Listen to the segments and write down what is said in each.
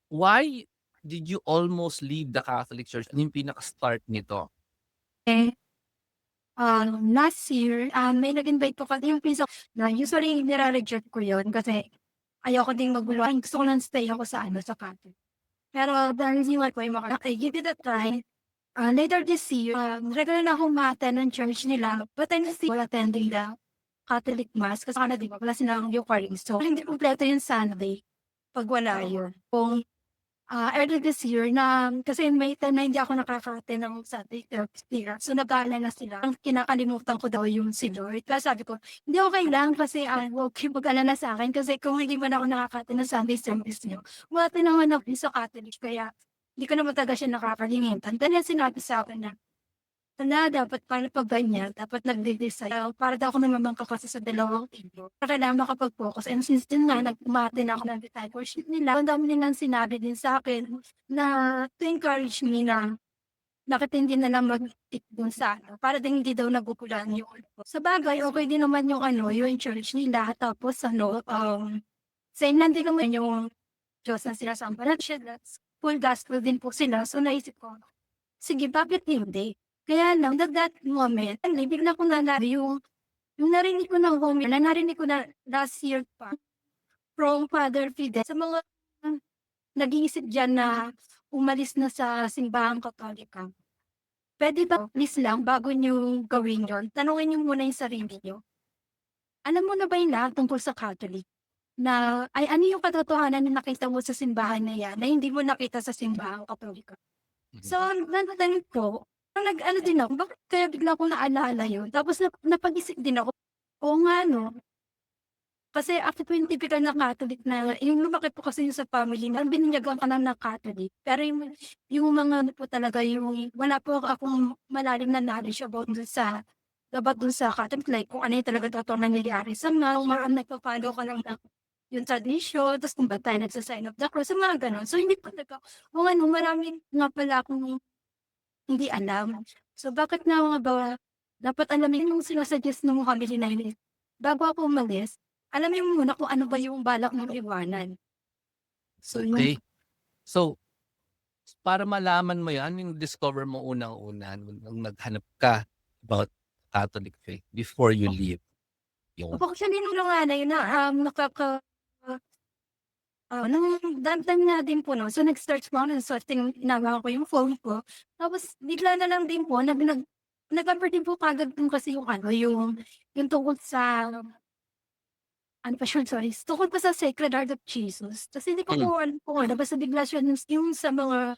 why did you almost leave the Catholic Church? Ano yung pinaka-start nito? Eh, last year, may nag-invite po kasi yung pinsan na usually nire-reject ko yun kasi ayoko ding magulo. Gusto ko lang stay ako sa ano, sa Catholic. Pero dahil sinuwat ko yung mga, I give it a try. Later this year, regular na akong ma-attend ng church nila, but I'm still attending the Catholic Mass kasi di ba, wala silang Eucharist. So, hindi kumpleto yung Sunday pag wala yun. Kung early this year na kasi may time na hindi ako nakaka-attend ng Sunday service nila. So, nag-aalala sila. Ang kinakalimutan ko daw yung si Lord. Kaya sabi ko, hindi okay lang kasi huwag kayo mag-alala sa akin kasi kung hindi man ako nakaka-attend ng Sunday service niyo, wala naman ako sa Catholic. Kaya hindi ko naman talaga siya nakakalimutan. Then sinabi sa akin na wala, dapat pala 'pag ganyan, dapat nagde-decide para daw ako namamangka kasi sa dalawang libro. Kailangan makapag-focus and since din nga nag-umattend ako ng discipleship nila, ang dami nilang sinabi din sa'kin na to encourage me na bakit hindi na lang mag-stick dun sa ano, para din hindi daw nagugulan yung ano ko. Sabagay, okey din naman yung ano, yung church nila tapos ano, same lang din naman yung Diyos na sinasampalataya, that's full gospel din po sila. So naisip ko, sige bakit hindi? Kaya lang that moment, ano bigla ko naalala yung narinig ko ng homily na narinig ko na last year pa from Father Fidel sa mga nag-iisip diyan na umalis na sa simbahang Katolika. Puwede ba please lang bago niyo gawin yun, tanungin niyo muna yung sarili niyo. Alam mo na ba yung lahat tungkol sa Catholic? Na ay ano yung katotohanan na nakita mo sa simbahan na yan na hindi mo nakita sa simbahang Katolika? So, Mhm. natatanong ko, nag-ano din ako, bakit kaya bigla ko naalala yun? Tapos napag-isip din ako, oo nga 'no, kasi ako po yung tipikal na Catholic na yung lumaki po kasi yung sa family na binunyagan ka lang ng Catholic. Pero yung mga ano po talaga yung wala po akong malalim na knowledge about dun sa Catholic, like kung ano yung talagang totoong nangyayari sa nagfa-follow ka lang ng yung tradition, ta's kung ba't tayo nagsa-sign of the cross, yung mga gano'n. So, hindi po talaga oo nga 'no, marami nga pala akong hindi alam. So, bakit nga ba dapat alamin yung sina-suggest nung family namin, bago ako umalis, alamin mo muna kung ano ba yung balak mong iwanan. So, yun. Okay. So, para malaman mo 'yan, yung discover mo unang-una nung naghanap ka about Catholic faith before you leave, yun. Actually nung nga na yun na, nung that time nga din po 'no, so nag-search po ako ng sorting ginagawa ko yung phone ko, tapos bigla na lang din po nag-appear din po kaagad dun kasi yung ano, yung tungkol sa ano pa siya, sorry, tungkol pa sa Sacred Heart of Jesus. Tas hindi ko Hmm, po alam kung ano, basta bigla siya yung sa mga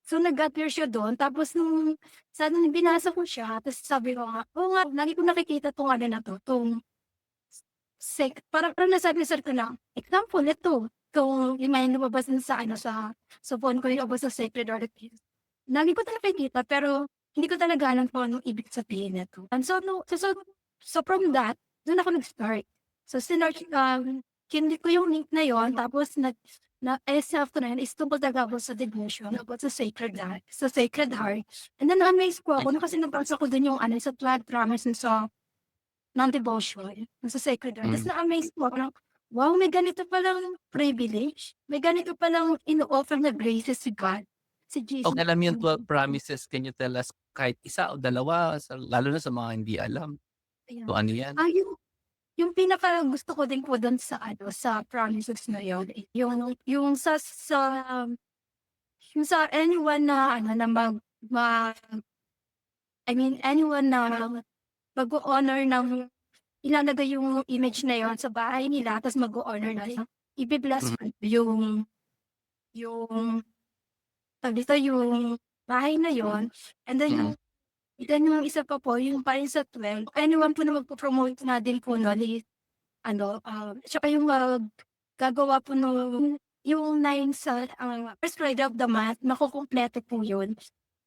so nag-appear siya dun tapos nung binasa ko siya tas sabi ko nga, oo nga lagi ko nakikita 'tong ano na 'to, 'tong parang nasabi sa sarili ko na, example ito, kung yung may lumabas dun sa ano, sa phone ko yung about sa Sacred Heart of Jesus. Lagi ko talaga nakikita pero hindi ko talaga alam kung anong ibig sabihin nito. And so no so from that, dun ako nag-start. So sinearch, kinlik ko yung link na yon tapos essay after na yun is tungkol talaga about sa devotion, about sa Sacred Heart. And then na-amaze po ako hmm, no kasi nabasa ko din yung ano, sa 12 promises ng devotion, dun sa Sacred Heart. Ta's hmm. na-amaze po ako na, wow, may ganito palang privilege, may ganito palang ino-offer na graces si God, si Jesus. Alam mo yung 12 promises, can you tell us kahit isa o dalawa lalo na sa mga hindi alam Ayan. kung ano 'yan? Yung pinakagusto ko din po dun sa ano, sa promises na yun, yung yung sa anyone na ano, na I mean anyone na mag-o-honor ng ilalagay yung image na yun sa bahay nila ta's mag-o-honor na ibe-bless Mhm, ko yung tawag dito, yung bahay na yun and mm. then yung isa pa po yung pa rin sa 12, anyone po na magpo-promote na din po nun is ano, tsaka yung, gagawa po yung 9 sa, first Friday of the month makukumpleto po yun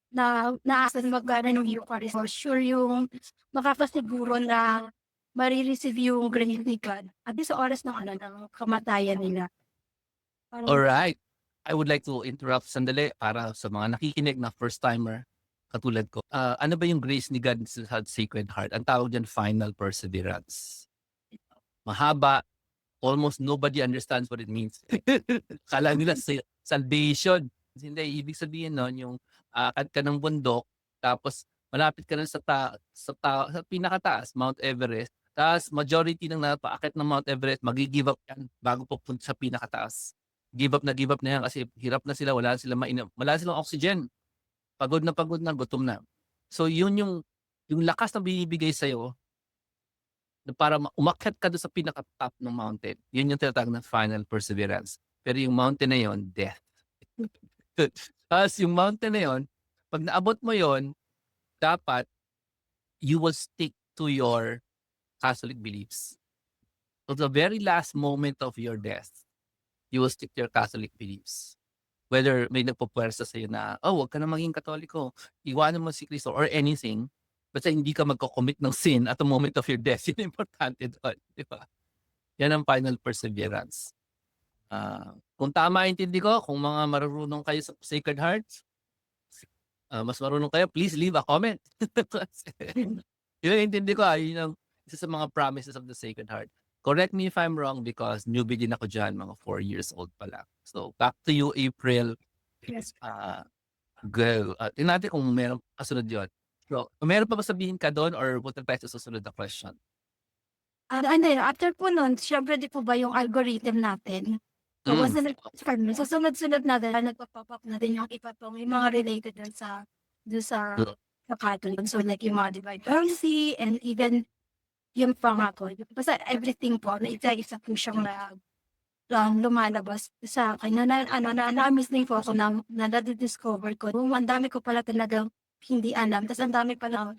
na naasan mag-aano ng Eucharist. For sure yung makakasiguro na mare-receive yung grace ni God at least sa oras ng ano, ng kamatayan nila. Parang Alright. I would like to interrupt sandali para sa mga nakikinig na first timer katulad ko. Ano ba yung grace ni God sa Sacred Heart? Ang tawag diyan final perseverance. Mahaba, almost nobody understands what it means. Akala nila salvation. Hindi, ibig sabihin nun yung akad ka ng bundok, tapos malapit ka na sa pinakataas, Mount Everest, tapos majority ng napaakit ng Mount Everest, magi-give up yan bago pupunta sa pinakataas. Give up na yan kasi hirap na sila, wala silang mainom, wala silang oxygen. Pagod na, gutom na. So yun yung lakas na binibigay sa'yo na para umakyat ka doon sa pinaka-top ng mountain. Yun yung tinatawag na final perseverance. Pero yung mountain na yun, death. Tapos yung mountain na yun, pag naabot mo yun, dapat you will stick to your Catholic beliefs. So the very last moment of your death, you will stick to your Catholic beliefs. Whether may nagpupwersa sa'yo na, oh, huwag ka na maging Katoliko, iwanan mo si Kristo or anything, basta hindi ka magko-commit ng sin at the moment of your death. Yun ang importante doon. Di ba? Yan ang final perseverance. Kung tama intindi ko, kung mga marunong kayo sa Sacred Heart, mas marunong kayo, please leave a comment. Yun ang intindi ko, yun ang isa sa mga promises of the Sacred Heart. Correct me if I'm wrong because newbie din ako dyan, mga 4 years old pa lang. So, back to you, April. Yes. Go. Tingnan natin kung meron kasunod yun. So, meron pa ba sabihin ka doon or punta tayo sa susunod na question? After po nun, syempre di po ba yung algorithm natin? So, once na susunod-sunod natin, nagpa-pop up na din yung iba pong yung mga related dun sa Catholic. So, like yung mga divine mercy and even yung pangako. Basta everything po, na isa-isa po siyang lumalabas sa akin. Na-miss din po ako na na-discover ko. Ang dami ko pala talagang hindi alam. Tapos ang dami pala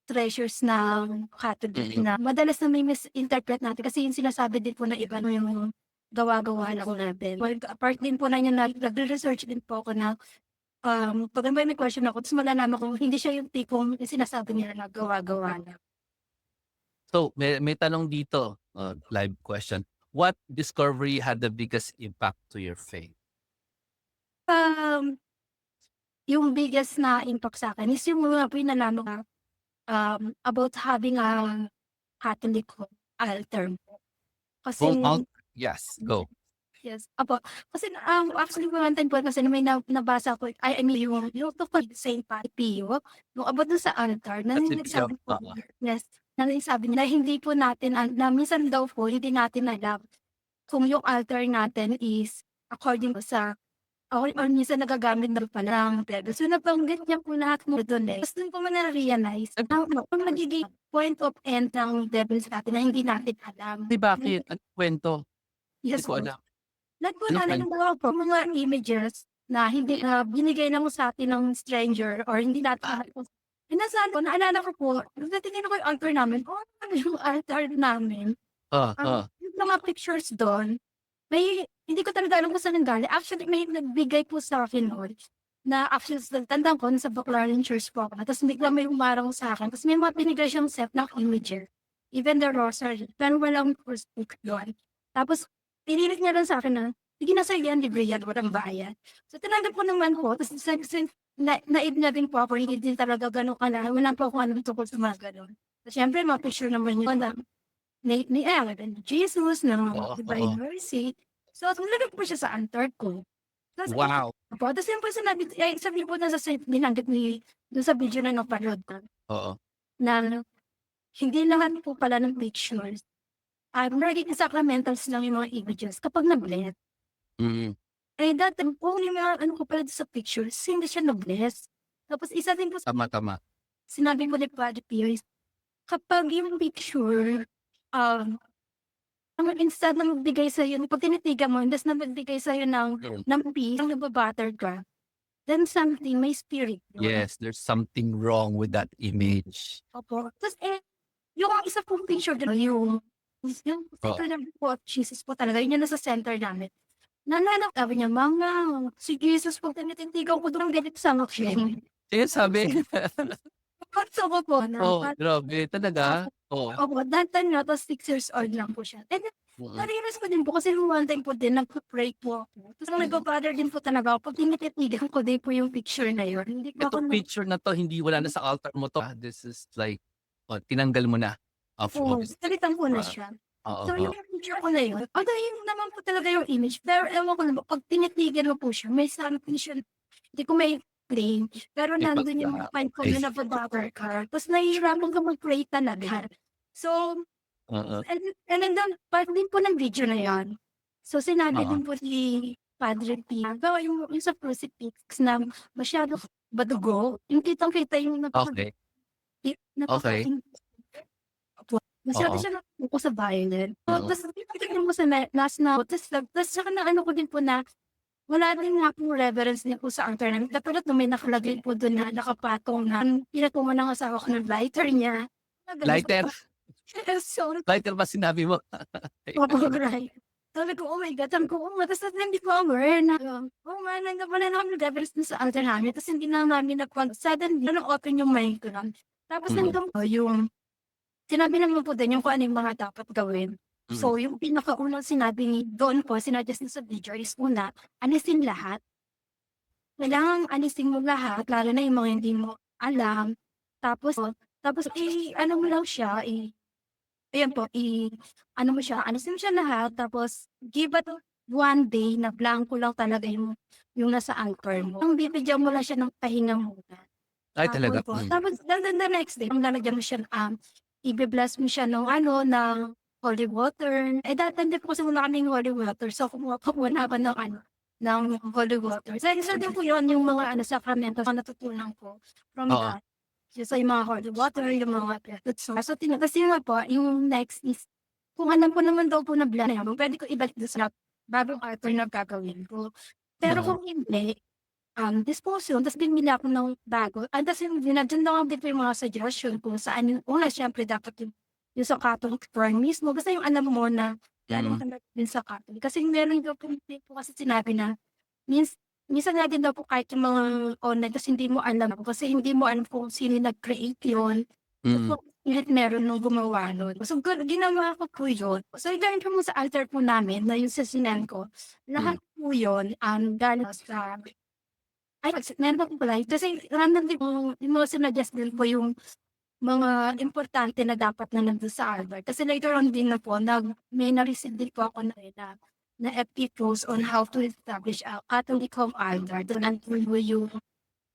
treasures ng Catholic na madalas na may misinterpret natin kasi yung sinasabi din po na iba no yung gawa-gawa lang natin. Well, apart din po na yun, nag-research din po ako na pag may question ako, tapos malalaman ko hindi siya yung tipong sinasabi nila na gawa-gawa lang. So, may tanong dito, live question. What discovery had the biggest impact to your faith? Yung biggest na impact sa akin is yung mga pinalaman na about having a Catholic altar. Kasi, yes, go. yes, apo. Kasi actually one time po kasi may nabasa ko, I mean yung to Saint Pio, yung about dun sa altar, na nagsabi po, yes, na nagsabi nila, hindi po natin, na minsan daw po, hindi natin alam kung yung altar natin is according sa or minsan nagagamit na pala ng devil. So, nabanggit niya po lahat mo doon eh. Tapos doon ko man na-realize ang magiging point of end ng devil sa atin na hindi natin alam. Di bakit? Ano kwento? Yes, hindi ko alam. Lahat po natin po mga images na hindi binigay lang sa atin ng stranger or hindi natin nasaan ko, naalala ko po, natingin ko yung altar namin, ano yung altar namin? Yung mga pictures doon, hindi ko talaga alam kung saan nanggaling. Actually, may nagbigay po sa akin na actually, tandaan ko, sa Baclaran Church po ako. Tapos bigla may umarang sa akin. Tapos may mga binigay siyang set ng imager. Even the rosary. Pero walang first book doon. Tapos, pinilit niya lang sa akin na, sige na sa'yo yan, libre yan, walang bayad. So, tinanggap ko naman po. Tapos, naib na din po ako, hindi din talaga gano'n ka na. Wala po akong anong tukol sa mga gano'n. So, syempre, mga picture naman yun na ni Jesus, ng divine mercy. So, nilagay po siya sa altar ko. Tapos, wow. Tapos yun po sabi po na sa binanggit ni doon sa video na napanood ko. Na hindi lahat po pala ng pictures. Nagiging sacramentals lang yung mga images kapag nag-bless. Eh, dati po yung mga ko pala sa pictures, hindi siya nag-bless. Tapos isa din po Tama. sinabi ko ni Padre Pio, kapag yung picture, instead na magbigay sa'yo, pag tinitigan mo, instead na magbigay sa'yo ng peace, ng nababatter ka, then something, may spirit. Yes, there's something wrong with that image. Opo. Tapos yung isa pong picture doon, yung center namin po at Jesus po talaga, yun yung nasa center namin. Nalala, sabi niya, si Jesus po, tinitigan ko doon, galit sa akin. Sige, sabi. So ko po, grabe, talaga? Opo, that time na, tapos 6 years old lang po siya. And na-realize ko din po, kasi one time po din, nag-pray po ako. Tapos nag-father din po talaga ako, pag tinitigan ko din po yung picture na yun. Itong picture na to, hindi wala na sa altar mo to. This is like, tinanggal mo na. Salitan po na siya. Oo, So, oo. yung picture ko na yun, although yun naman po talaga yung image, pero ewan ko naman, 'pag tinitigil mo po siya, may something siya, hindi ko mai-explain, pero May nandun yung pagka point ko okey. na nagba-bother ka, tapos nahihirapan kang mag-pray talaga. So, Oo, and then dun part din po ng video na yun. So, sinabi oo. din po ni Padre P, halimbawa yung sa crucifix na masyado madugo, yung kitang-kita yung Okey, okey. napaka masyado Oo, siya naka-focus sa violin. So, mm, tas titignan mo sa last na tas saka naano ko din po na wala din nga pong reverence din po sa altar namin. Katulad nung may nakalagay po dun na nakapatong na pinatungan ng asawa ko ng lighter niya, mga gano'n. lighter, So, lighter ba sinabi mo? right. Sabi ko, "Oh my God," sabi ko, "Oo nga," tas hindi ko aware na, oo nga na wala na kaming reverence dun sa altar namin tas hindi na namin suddenly open yung mind ko nun. Tapos Mm, nandun po yung sinabi naman po din yung kung ano yung mga dapat gawin. mm. So, yung pinakaunang sinabi doon po, sinuggest niya sa video is una, alisin lahat. Kailangang alisin mo lahat, lalo na yung mga hindi mo alam. Tapos tapos ano mo lang siya, ayan po, ano mo siya, alisin mo siya lahat tapos give it 1 day na blanko lang talaga yung nasa anchor mo. Ang bibigyan mo lang siya ng pahinga muna. Ay talaga? Tapos the next day lalagyan mo siya ibe-bless mo siya ng ano, ng holy water. Eh, dati hindi po kasi wala kaming holy water, so kumuha po muna ako ng ano, ng holy water. So, isa din po yun yung mga ano, sakramento na natutunan ko from Oo, God. So, yung mga holy water, yung mga blessed sauce. So, tas yun nga po, yung next is, kung alam ko naman daw po na bless na yun, pwede ko ibalik doon sa bagong altar na gagawin ko. Pero mm, kung hindi, dispose yun, tas bumili ako ng bago. Tas yung nandiyan na nga din po yung mga suggestion kung saan yung una siyempre dapat yung sa Catholic prayer mismo. Basta yung alam mo na galing mm, ka na din sa Catholic. Kasi meron daw po din po kasi sinabi na mins minsan nga din daw po kahit yung mga online tas hindi mo alam kasi hindi mo alam kung sino yung nag-create yun. Tas mm, kung pilit meron nung gumawa nun. So, ginawa ko po yun. So, galing po sa altar po namin na yung sa sinend ko, mm. lahat po yun, galing sa ay, meron akong apply kasi random din po yung mga sinuggest din po yung mga importante na dapat na nandun sa Albert. Kasi later on din na po may na-receive din po ako na FB post on how to establish a Catholic home altar. Dun nandun po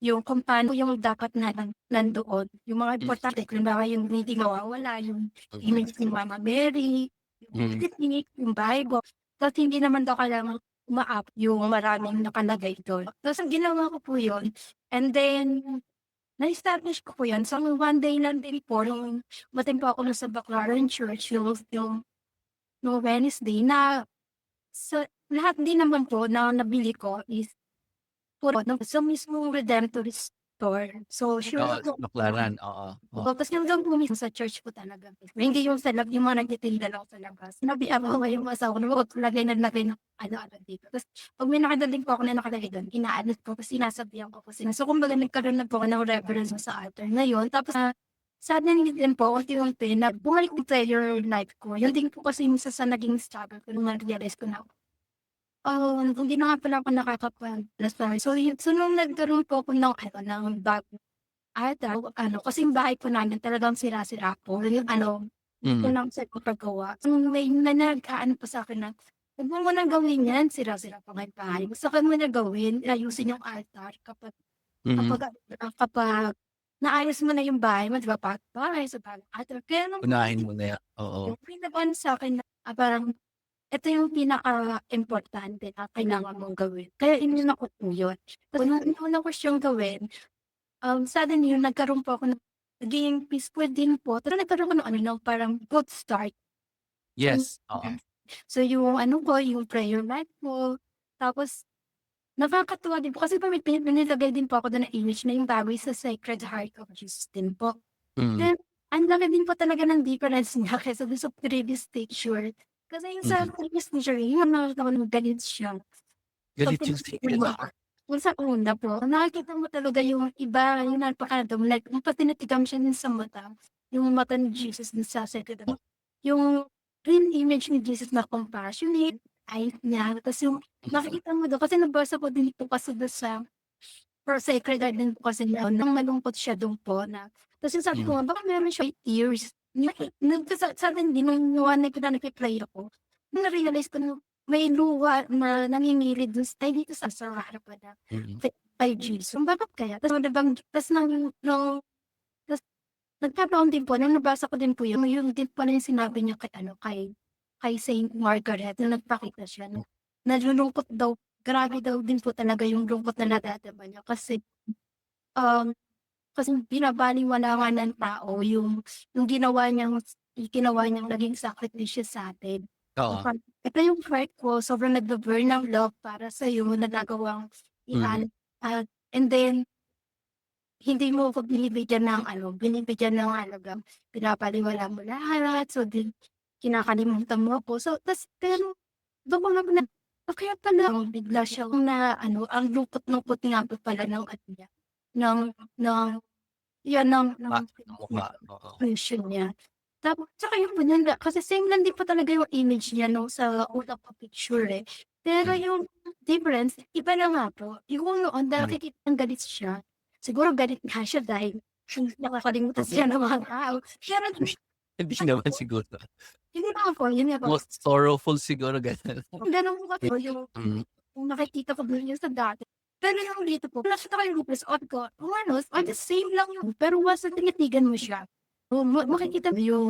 yung kung paano yung dapat na nandoon. Yung mga Hmm, importante, halimbawa yung hindi mawawala, yung mm, image ni Mama Mary, yung mm, picnic, yung Bible. Tapos hindi naman daw kailangan yung maraming nakalagay dun. Tapos ang ginawa ko po yun, and then na-establish ko po yun. So, 1 day lang din po nung umattend po ako nun sa Baclaran Church yung Wednesday na sa lahat din naman po na nabili ko is puro sa mismong Redemptorist store. So, sure oo, ako baklaran, oo, oo, tapos yung doon po mismo sa church po talaga. Hindi yung yung mga nagtitinda lang sa labas. Sinabihan ko nga yung asawa ko na huwag lagay ng ano-ano dito. Tapos 'pag may nakita din po ako na nakalagay do'n, inaalis ko kasi sinasabihan ko po sila. So kumbaga nagkaroon na po ako ng reverence sa altar na yun. Tapos, suddenly din po unti-unti na bumalik yung prayer life ko. Yun din po kasi yung isa sa naging struggle ko nung na-realize ko na, hindi na nga pala ako nakakapag-dasal. So nung nagkaroon po ako ng ano, ng bagong ano, kasi yung bahay po namin talagang sira-sira po, yung ano, mm, kulang sa paggawa. May nag-aano pa sa'kin na, "Wag mo munang gawin yan, sira-sira pa nga yung bahay. Gusto ko muna gawin, ayusin yung altar mm. kapag naayos mo na yung bahay mo, 'di ba, bahay sa bagong altar." Kaya nung Unahin mo na 'yan, oo, yung pinakuan sa'kin na, parang eto yung pinakaimportante na kailangan mong gawin. Kaya inuna ko po yun. Tapos nung inuna ko siyang gawin, suddenly yung nagkaroon po ako ng naging peaceful din po, pero nagkaroon ako ng ano, ng parang good start. Hmm, yes, oo, so yung ano ko, yung prayer life ko, tapos nakakatuwa din po kasi pa may nilagay din po ako dun na image na yung baboy sa Sacred Heart of Jesus din po. mm, Then, ang laki din po talaga ng difference niya kaysa dun sa previous picture. Kasi yung sa mm. previous picture, yung nakita ko na galit siya. So, Galit yung Sacred Heart, kung sa una po, nakikita mo talaga yung iba, yung napaka-random, like kung pag tinatigam siya din sa mata, yung mata ni Jesus dun sa second yung real image ni Jesus na compassionate, eyes niya, tas yung makikita mo dun kasi nabasa ko din po kasi dun sa for sacred heart din po kasi noon nang malungkot siya dun po na tas yung sabi mm, ko nga baka meron siya tears. Sudden din nung one night na nagpe-pray ako, na-realize ko na may luha na nangingilid dun ay dito sa sarap pala Mm. kay Jesus. Bakit kaya? Tas nabanggit tas nung tas nagkataon din po nung nabasa ko din po yun din pala yung sinabi niya kay ano, kay Saint Margaret nung nagpakita siya na nalulungkot daw, grabe daw din po talaga yung lungkot na nararamdaman niya um, kasi binabalewala nga ng tao yung ginawa niyang naging sakripisyo sa'tin. So, Oo. ito yung heart ko sobrang nagbu-burn ng love para sa'yo na nagawang Mm. and then hindi mo ko binibigyan ng halaga, pinapaliwala mo lahat, so kinakalimutan mo ako. So, pero dun ko naman na kaya pala bigla siyang na ang lungkot-lungkot nga po pala ng ano niya, ng ng 'yan ng Ng mukha, oo. expression niya. Tapos tsaka yung maganda kasi same lang din po talaga yung image niya nung sa una kong picture, eh. Pero Hmm. yung difference iba na nga po, yung noon Hmm. nakikitang galit siya, siguro galit nga siya dahil nakakalimutan siya ng mga tao. Pero Hindi naman siguro. yun nga po, Most sorrowful siguro gano'n. gano'n po kasi yung Mm. nakikita ko din yun sa dati. Pero yung dito po, nakita ko yung Lucas sabi ko, ano, the same lang yun, pero once na tinitigan mo siya, makikita mo yung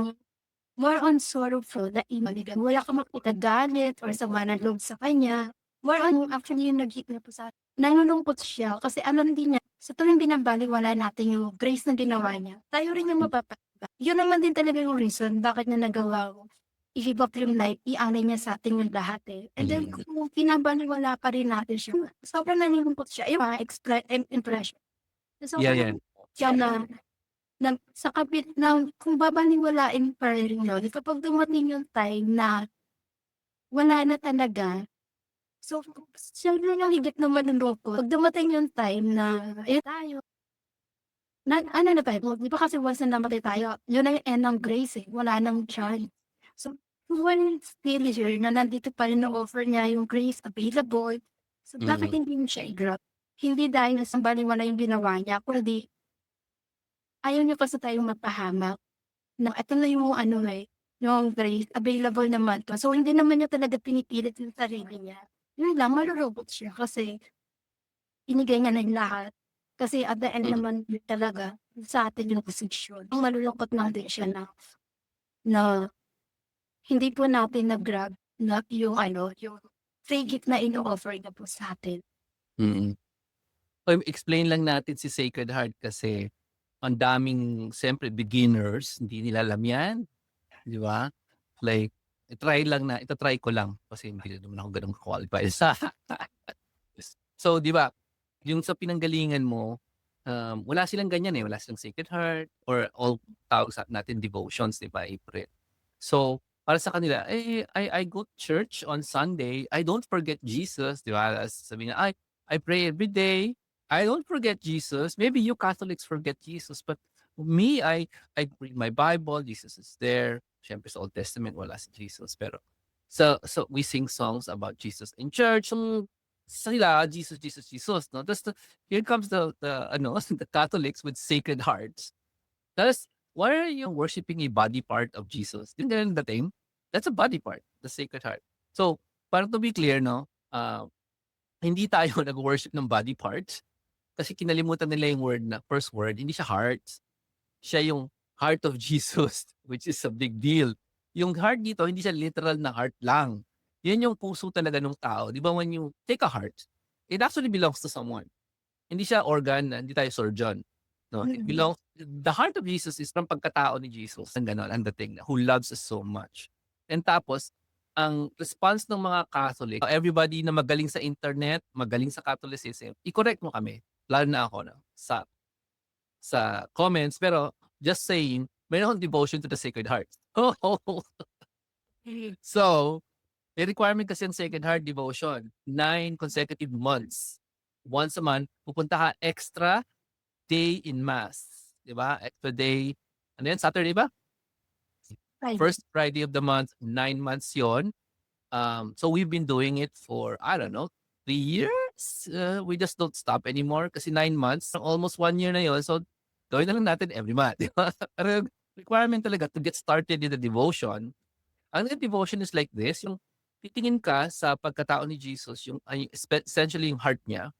more on sorrowful na imaligan. Wala kang makita galit or sama ng loob sa kanya. More on actually yung nag-hit na po sa nalulungkot siya kasi alam din niya sa tuwing binabalewala natin yung grace na ginawa niya, tayo rin yung mapapaiba. Yun naman din talaga yung reason bakit niya nagawa i-give up yung life, i-alay niya sa atin yung lahat, eh. And then Mm. kung binabalewala pa rin natin siya, sobrang nalulungkot siya, yung mga impression. Yeah, Sobrang yan. nalulungkot siya na sa kabit ng kung babaliwalain pa rin yun, kapag dumating yung time na wala na talaga, so siyempre yung higit na malulungkot, 'pag dumating yung time na tayo na ano na tayo, 'di ba kasi once na namatay tayo, yun na yung end ng grace, eh, wala ng chance. So, when still here na nandito pa rin na-offer niya yung grace available, so bakit Mm. hindi mo siya i-grab? Hindi dahil sa balewala yung ginawa niya kundi ayaw niya kasi tayong mapahamak. Na ito na yung ano, eh, yung grace available naman 'to. So, hindi naman niya talaga pinipilit yung sarili niya. Yun lang, malulungkot siya kasi binigay niya na yung lahat. Kasi at the end Mm. naman din talaga sa atin yung desisyon. Malulungkot lang din siya na hindi po natin na-grab na yung free gift na ino-offer niya po sa atin. Mm. Explain lang natin si Sacred Heart kasi ang daming siyempre beginners, hindi nila alam 'yan, 'di ba? Like, ita-try ko lang kasi hindi naman ako gano'n ka-qualified sa So, 'di ba, yung sa pinanggalingan mo, wala silang ganyan, eh, wala silang Sacred Heart or all tawag sa natin devotions, 'di ba, April. So, para sa kanila, eh, I go to church on Sunday, I don't forget Jesus, 'di ba? Sabi niya, I pray every day, I don't forget Jesus. Maybe you Catholics forget Jesus, but me, I read my Bible, Jesus is there. Siyempre sa Old Testament wala si Jesus, pero so we sing songs about Jesus in church. Sila Jesus, Jesus, Jesus, 'no? Here comes the ano, the Catholics with Sacred Hearts. Tapos, why are you worshiping a body part of Jesus? Yung ganun dating, that's a body part, the Sacred Heart. So, para to be clear, no, hindi tayo nag-worship ng body parts kasi kinalimutan nila yung word na first word, hindi siya heart. Siya yung heart of Jesus, which is a big deal. Yung heart dito, hindi siya literal na heart lang. Yan yung puso talaga ng tao. Di ba when you take a heart, it actually belongs to someone. Hindi siya organ, hindi tayo surgeon. No, it Mm. belongs the heart of Jesus is from pagkatao ni Jesus. Ang gano'n, ang dating na, who loves us so much. And tapos, ang response ng mga Catholic, everybody na magaling sa internet, magaling sa Catholicism, i-correct mo kami. Lalo na ako, no, sa comments. Pero, just saying, meron akong devotion to the Sacred Heart. So, may requirement kasi ang Sacred Heart devotion, 9 consecutive months. Once a month, pupunta ka extra day in mass, 'di ba? Extra day, ano 'yan, Saturday ba? Ay, First Friday of the month, 9 months 'yon. So we've been doing it for, I don't know, 3 years? We just don't stop anymore kasi 9 months, almost 1 year na 'yon. So, gawin na lang natin every month, 'di ba? Parang requirement talaga to get started in the devotion. Ang devotion is like this, yung titingin ka sa pagkatao ni Jesus, yung essentially yung heart niya,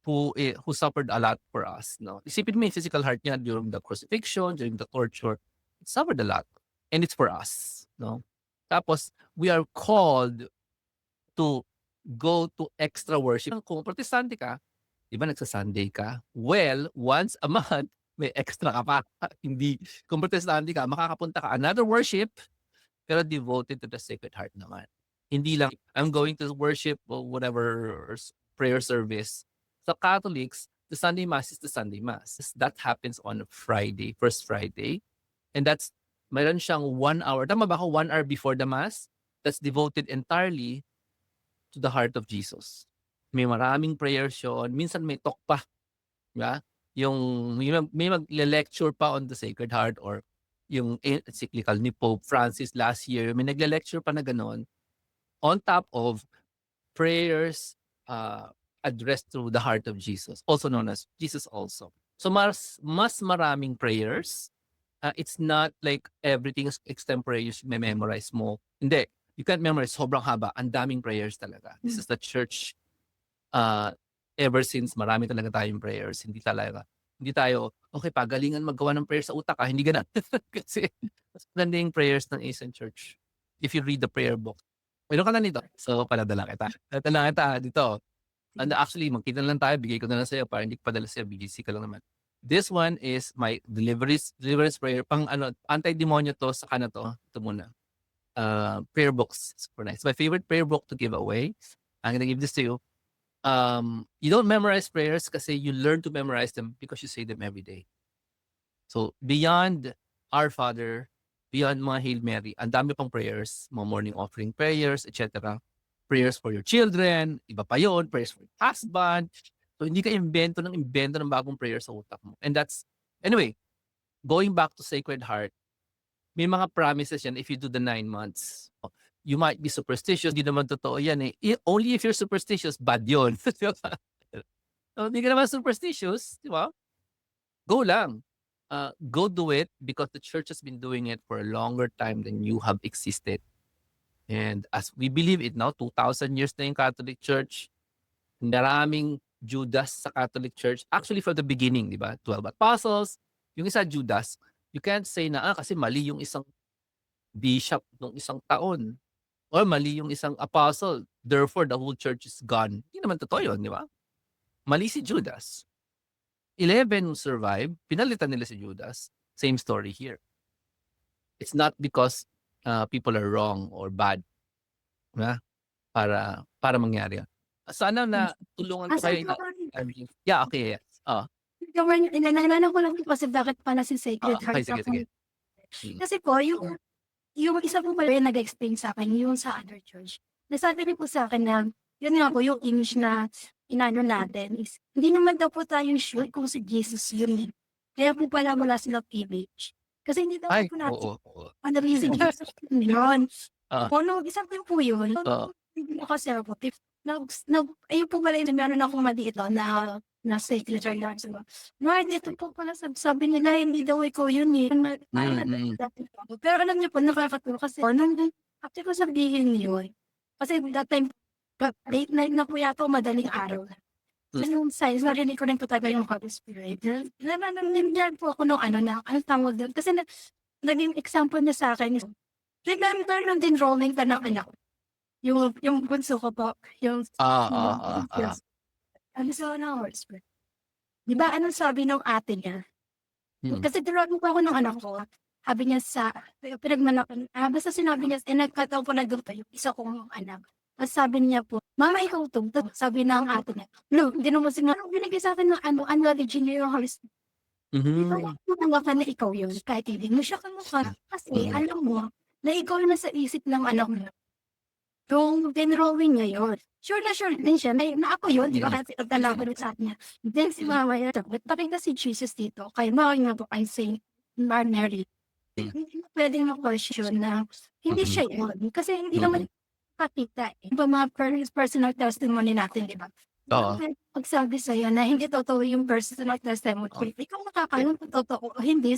who suffered a lot for us, no? Isipin mo yung physical heart niya during the crucifixion, during the torture. It suffered a lot, and it's for us, no? Tapos, we are called to go to extra worship. Kung protestante ka, di ba nagsa-Sunday ka? Well, once a month, may extra ka pa. Hindi, kung protestante ka, makakapunta ka another worship, pero devoted to the Sacred Heart naman. Hindi lang, I'm going to worship or whatever prayer service. Sa Catholics, the Sunday Mass is the Sunday Mass. That happens on Friday, first Friday. And that's, mayroon siyang 1 hour. Tama ba ako? 1 hour before the Mass. That's devoted entirely to the heart of Jesus. May maraming prayers yun. Minsan may talk pa. Yeah? Yung may magle-lecture pa on the Sacred Heart, or yung encyclical ni Pope Francis last year, may nagle-lecture pa na gano'n, on top of prayers addressed to the heart of Jesus, also known as Jesus also. So mas maraming prayers. It's not like everything is extemporaneous, may memorize mo. Hindi. You can't memorize, sobrang haba. Ang daming prayers talaga. This is the church. Ever since, marami talaga tayong prayers. Hindi tayo, okay, pagalingan magawa ng prayers sa utak, hindi ganun. Kasi, mas maganda yung prayers ng Asian Church. If you read the prayer book. Meron ka na nito. So, paladala kita. Paladala kita dito. And actually, magkita lang tayo, bigay ko na lang sa'yo para hindi ko padala sa'yo, BGC ka lang naman. This one is my deliverance prayer. Pang anti-demonyo to, saka na to. Ito muna. Prayer books. Super nice. My favorite prayer book to give away. I'm gonna give this to you. You don't memorize prayers kasi you learn to memorize them because you say them every day. So, beyond Our Father, beyond mga Hail Mary, ang dami pang prayers, mga morning offering prayers, etc. Prayers for your children, iba pa yun, prayers for your husband. So, hindi ka invento ng bagong prayer sa utak mo. And that's, anyway, going back to Sacred Heart, may mga promises yan if you do the 9 months. You might be superstitious. Hindi naman totoo yan eh. Only if you're superstitious, bad yun. So, hindi ka naman superstitious, di ba? Go lang. Go do it because the church has been doing it for a longer time than you have existed. And as we believe it now, 2,000 years na yung Catholic Church. Maraming Judas sa Catholic Church. Actually, from the beginning, di ba? 12 apostles. Yung isa Judas, you can't say na, kasi mali yung isang bishop ng isang taon. Or mali yung isang apostle. Therefore, the whole church is gone. Hindi naman totoo yun, di ba? Mali si Judas. 11 survive. Pinalitan nila si Judas. Same story here. It's not because people are wrong or bad. Na? Para mangyari. Sana na tulungan ko kayo. Yeah, okay. Naalala ko lang kasi bakit pala si Sacred Heart. Sige. Kasi po, yung isa po pala yung nag-explain sa akin, yung sa other church. Nasabi rin po sa akin na, yun nga po, yung image na inano natin is, hindi naman daw po tayo sure kung si Jesus yun. Kaya po pala wala silang image. Kasi hindi daw po natin, ano rin si Jesus yun. Ano, isa po yun. Hindi ako conservative. Ayun po pala yung meron akong maliit na Sacred Heart. Dito po pala sabi nila, hindi daw ikaw yun eh. Pero alam niyo po, nakakatuwa kasi after ko sabihin yun, kasi that time, late night na po yata, madaling araw. Yung size, narinig ko rin po tayo yung Holy Spirit. Nandiyan po ako nung anong tawag doon. Kasi naging example niya sa akin, remember nung din rolling ka ng anak. Yung bunso ko po, yung ano sa Holy Spirit. Di ba, anong sabi ng ate niya? Kasi tinawag po ako ng anak ko. Sabi niya pinagmanakan. Basta sinabi niya, nagkataon po na doon yung isa kong anak. Tapos sabi niya po, Mama, ikaw to. Sabi ng ate niya, no, hindi naman siya, binigay sa akin ng unreligion niya yung Holy Spirit. Ikaw ka na ikaw yun, kahit hindi mo siya kamukha. Kasi alam mo, na ikaw na sa isip ng anak mo. Yung enrolling niya yun. Sure din siya, na ako yun, di ba? Kasi nagdalaban sa atin niya. Then si Mama yun, pakita si Jesus dito, kay Mama nga po, kay Saint Mary. Hindi mo pwedeng ma-question na hindi siya yun. Kasi hindi naman pakita eh. Iba mga personal testimony natin, di ba? Pagsabi sa'yo na hindi totoo yung personal testimony, ikaw makakalang totoo o hindi.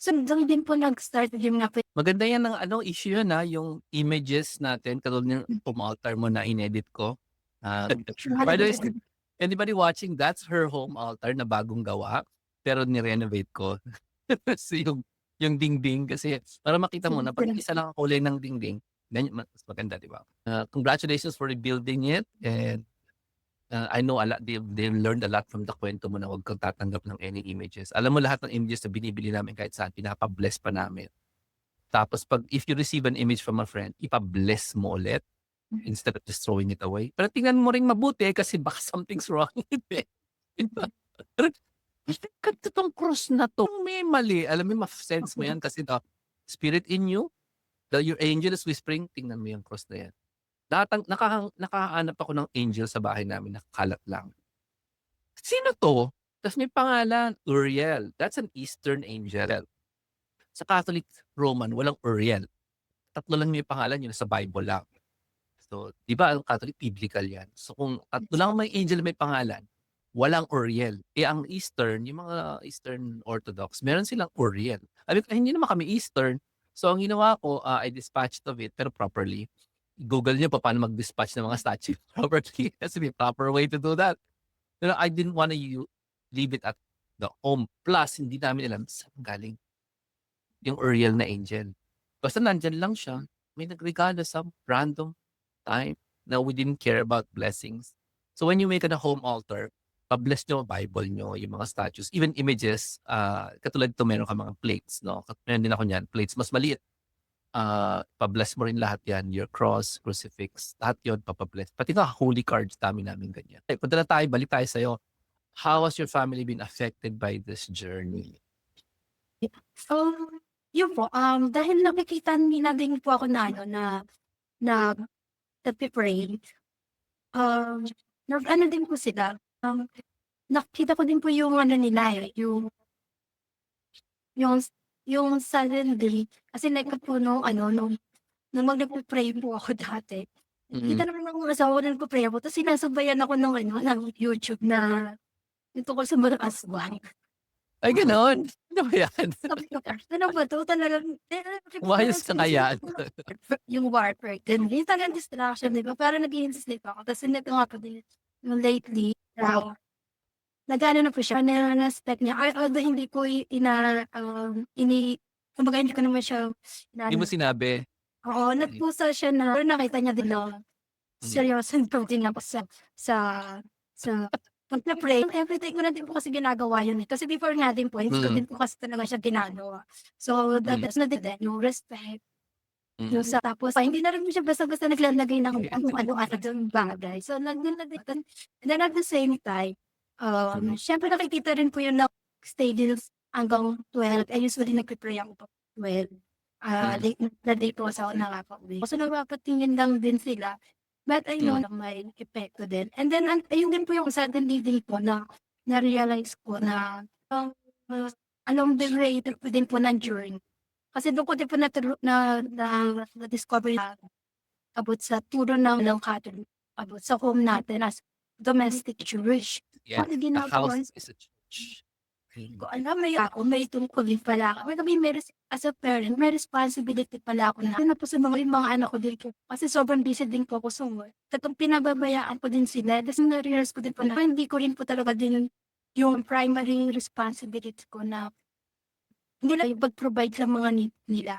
So, do'n din po nag-start yung na Maganda yan ng ano, issue yun, yung images natin katulad ng home altar mo na inedit ko. By the way, anybody watching, that's her home altar na bagong gawa, pero ni-renovate ko. So yung dingding kasi para makita mo na 'pag isa lang ang kulay ng dingding, ganyan mas maganda, 'di ba? Congratulations for rebuilding it and, I know a lot they've learned a lot from the kuwento mo na huwag kang tatanggap ng any images. Alam mo lahat ng images na binibili namin kahit saan pinapa-bless pa namin. Tapos 'pag if you receive an image from a friend, ipa-bless mo ulit instead of just throwing it away. Pero tingnan mo ring mabuti kasi baka something's wrong with it, 'di ba? Pero ganda 'tong cross na 'to, may mali, alam mo ma-sense mo yan kasi the spirit in you, your angel is whispering, tingnan mo yung cross na yan. Nakahanap ako ng angel sa bahay namin, nakakalat lang. Sino 'to? Ta's may pangalan, Uriel. That's an Eastern angel. Sa Catholic Roman walang Uriel. 3 lang may pangalan, yun sa Bible lang. So, 'di ba ang Catholic biblical 'yan. So, kung 3 lang may angel na may pangalan, walang Uriel. Eh, ang Eastern, yung mga Eastern Orthodox, meron silang Uriel. Sabi ko, "Eh, hindi naman kami Eastern." So, ang ginawa ko, I dispatched of it pero properly. Google niyo paano mag-dispatch ng mga statue properly kasi may proper way to do that. Pero I didn't wanna leave it at the home. Plus, hindi namin alam saan galing yung Uriel na angel. Basta nandiyan lang siya, may nagregalo sa random time na we didn't care about blessings. So when you make a home altar, pa-bless nyo Bible nyo, yung mga statues, even images, katulad ito meron ka mga plates, no? Meron din ako niyan, plates mas maliit. Pa-bless mo rin lahat yan, your cross, crucifix, lahat yun papabless. Pati nga holy cards, dami namin ganyan. Punta na tayo, balik tayo sa'yo. How has your family been affected by this journey? So, yun po, dahil nakikita nila din po ako na ano, na nagpe-pray, nag-ano din po sila, nakita ko din po yung ano nila, yung yung suddenly kasi like po nung ano, nung nagpe-pray po ako dati, Mm. nakita naman ng asawa ko na nagpe-pray ako tapos sinasabayan ako ng ano, ng YouTube na yung tungkol sa mga aswang. Ay gano'n? Ano ba yan? Sabi ko, "Ano ba 'to talagang" Umayos ka nga yan. yung warfare din, yung talagang distraction, 'di ba, parang nag-i-sleep ako tapos nito nga po din yung lately, nag-aano na po siya, na-step niya, although hindi ko kumbaga hindi ko naman siya Hindi mo inaano. sinabi? Oo, Mm. nagpusa siya na pero nakita niya din na Mm. seryosong pagdating ako sa sa pagpe-pray. Everything ko na din po kasi ginagawa yun, eh, kasi before nga din po hindi ko Mm. din po kasi talaga siya ginagawa. So, Mm. that's na din yung respect. Yung Mm. sa tapos hindi na rin siya basta-basta naglalagay ng kung ano-ano dun bagay. So naglalagay and then at the same time, siyempre nakikita rin po yun na stay din hanggang 12. I usually nagpe-pray ako pag 12. Mm. Late na late po kasi ako nakakauwi. So nagpapatingin lang din sila. But I know Mm. na may epekto din. And then ayun din po yung suddenly din po na na-realize ko na, along the way din po ng journey kasi do'n ko din po na-discover na abot sa turo ng Catholic, abot sa home natin as domestic church. Yes, Ano a ginagawa house is a church. hindi Mm. ko alam may tungkulin pala ako. May as a parent, may responsibility pala ako na po sa mga anak ko din po. Kasi sobrang busy din po ako sa work. Tatlong pinababayaan ko din sila. Tapos na-realize ko din po na hindi ko rin po talaga din yung primary responsibility ko na hindi lang yung pag-provide sa mga need nila.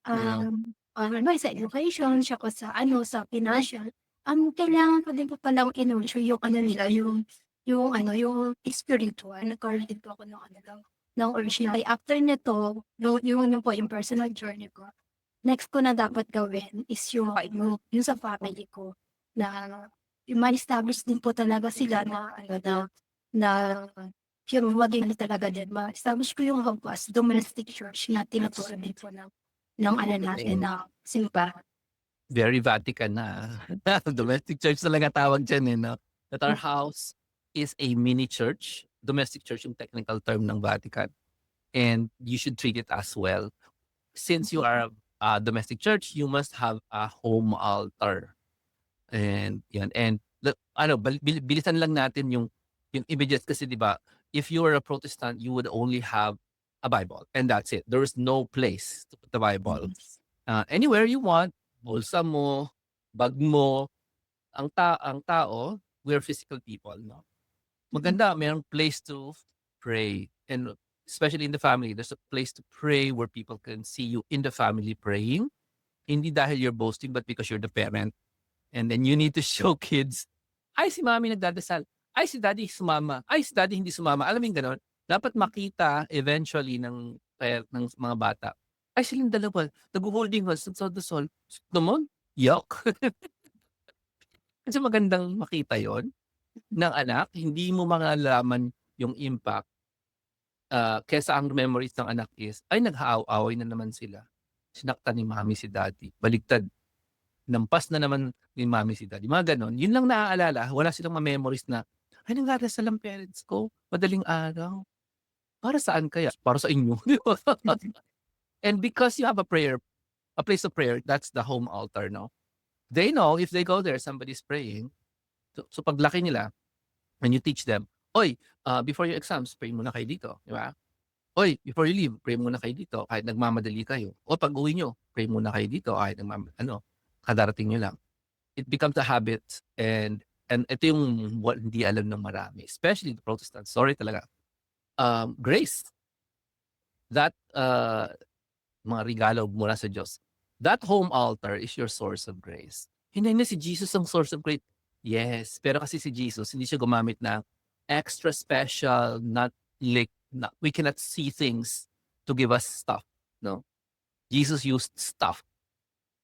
Mm. Ano sa education, tsaka sa ano, sa financial. Kailangan ko din po palang i-nurture yung ano nila, yung ano, yung spiritual. Nagkaroon din po ako ng ano ng urge na after nito, yung ano po, yung personal journey ko. Next ko na dapat gawin is yung sa family ko na yung ma-establish din po talaga sila na ano na yung maging ano talaga din, ma-establish ko yung hub as domestic church na tinuturo din po ng ano natin Mm. na simbahan. Very Vatican na. Domestic church talaga tawag diyan, eh, 'no? That our house is a mini church. Domestic church yung technical term ng Vatican, and you should treat it as well. Since you are a domestic church, you must have a home altar. And 'yan, and ano bilisan lang natin yung images kasi 'di ba, if you are a Protestant, you would only have a Bible, and that's it. There is no place to put the Bible. Yes. Anywhere you want, bulsa mo, bag mo, ang tao, we're physical people, no? Maganda, mayroong place to pray. And especially in the family, there's a place to pray where people can see you in the family praying. Hindi dahil you're boasting, but because you're the parent. And then you need to show kids, ay, si mami nagdadasal. Ay, si daddy sumama. Ay, si daddy hindi sumama. Alam mo yung ganon? Dapat makita eventually ng mga bata. Ay, silang dalawa. Nag-holding hands, nagsadasal. Naman, yuck. Kasi magandang makita yon ng anak. Hindi mo malalaman yung impact kesa ang memories ng anak is, ay, nag-aaway na naman sila. Sinaktan ni mami si daddy. Baligtad. Nampas na naman ni mami si daddy. Mga ganon. Yun lang naaalala. Wala silang memories na, ay, nagdadasal ang parents ko. Madaling araw. Para saan kaya? Para sa inyo. Di ba? And because you have a place of prayer, that's the home altar, no? They know if they go there, somebody's praying. So paglaki nila, when you teach them, oy, before your exams, pray muna kayo dito. Di ba? Oy, before you leave, pray muna kayo dito kahit nagmamadali kayo. O pag uwi nyo, pray muna kayo dito kahit kadarating nyo lang. It becomes a habit, and ito yung hindi alam ng marami, especially the Protestants. Sorry talaga. Grace. That mga regalo mula sa Diyos. That home altar is your source of grace. Hindi na si Jesus ang source of grace. Yes, pero kasi si Jesus, hindi siya gumamit ng extra special, we cannot see things to give us stuff. No? Jesus used stuff,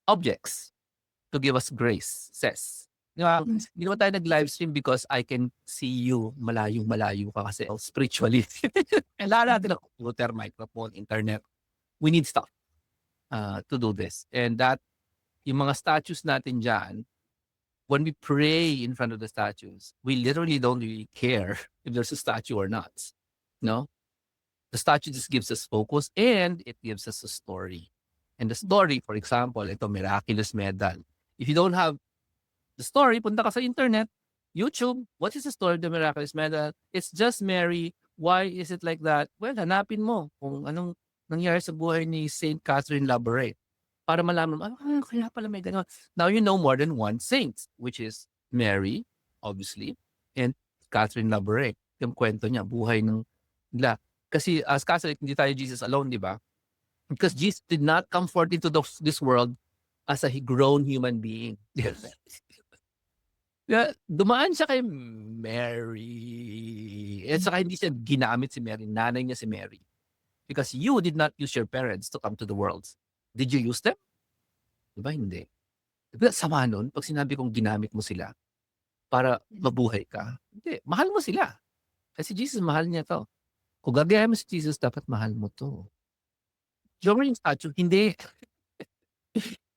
objects, to give us grace, says. Di ba? Hindi naman tayo nag-livestream because I can see you malayong-malayo ka kasi spiritually. Kailangan natin ng computer, microphone, internet. We need stuff to do this. And that, yung mga statues natin dyan, when we pray in front of the statues, we literally don't really care if there's a statue or not. No? The statue just gives us focus and it gives us a story. And the story, for example, ito, miraculous medal. If you don't have the story, punta ka sa internet, YouTube, what is the story of the miraculous medal? It's just Mary. Why is it like that? Well, hanapin mo kung anong nangyari sa buhay ni Saint Catherine Labouré para malaman mo, kaya pala may gano'n. Now you know more than one saint, which is Mary, obviously, and Catherine Labouré. Yung kwento niya, buhay ng nila. Kasi as Catholic, hindi tayo Jesus alone, di ba? Because Jesus did not come forth into this world as a grown human being. Dumaan siya kay Mary. At saka hindi siya ginamit si Mary. Nanay niya si Mary. Because you did not use your parents to come to the world. Did you use them? Diba hindi? Diba sama nun, pag sinabi kong ginamit mo sila para mabuhay ka, hindi. Mahal mo sila. Kasi Jesus, mahal niya to. Kung gagayahin mo si Jesus, dapat mahal mo to. Yung statue, hindi.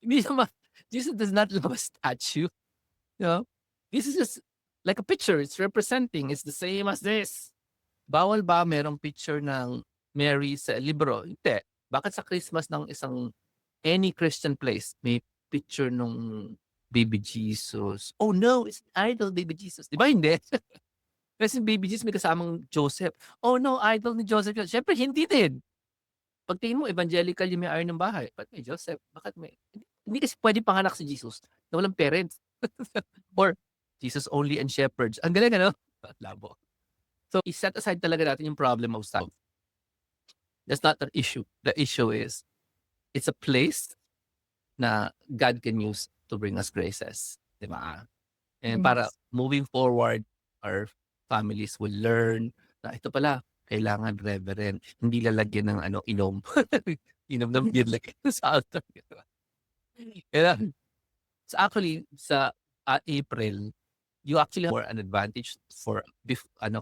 Hindi naman. Jesus does not love a statue. You know? This is just like a picture. It's representing. It's the same as this. Bawal ba merong picture ng Mary sa libro? Hindi. Bakit sa Christmas ng any Christian place, may picture nung baby Jesus? Oh no, it's idol baby Jesus. Di ba hindi? Kasi baby Jesus may kasamang Joseph. Oh no, idol ni Joseph. Siyempre, hindi din. Pagtingin mo, evangelical yung may ayaw ng bahay. Bakit may Joseph? Bakit may... Hindi kasi pwede panganak si Jesus na walang parents. Or Jesus only and shepherds. Ang galing, ano? Labo. So, iset aside talaga natin yung problem of stuff. That's not the issue. The issue is, it's a place na God can use to bring us graces. Diba? And para moving forward, our families will learn na ito pala, kailangan reverend. Hindi lalagyan ng inom. Inom ng beer like sa altar. So actually, sa April, you actually have more an advantage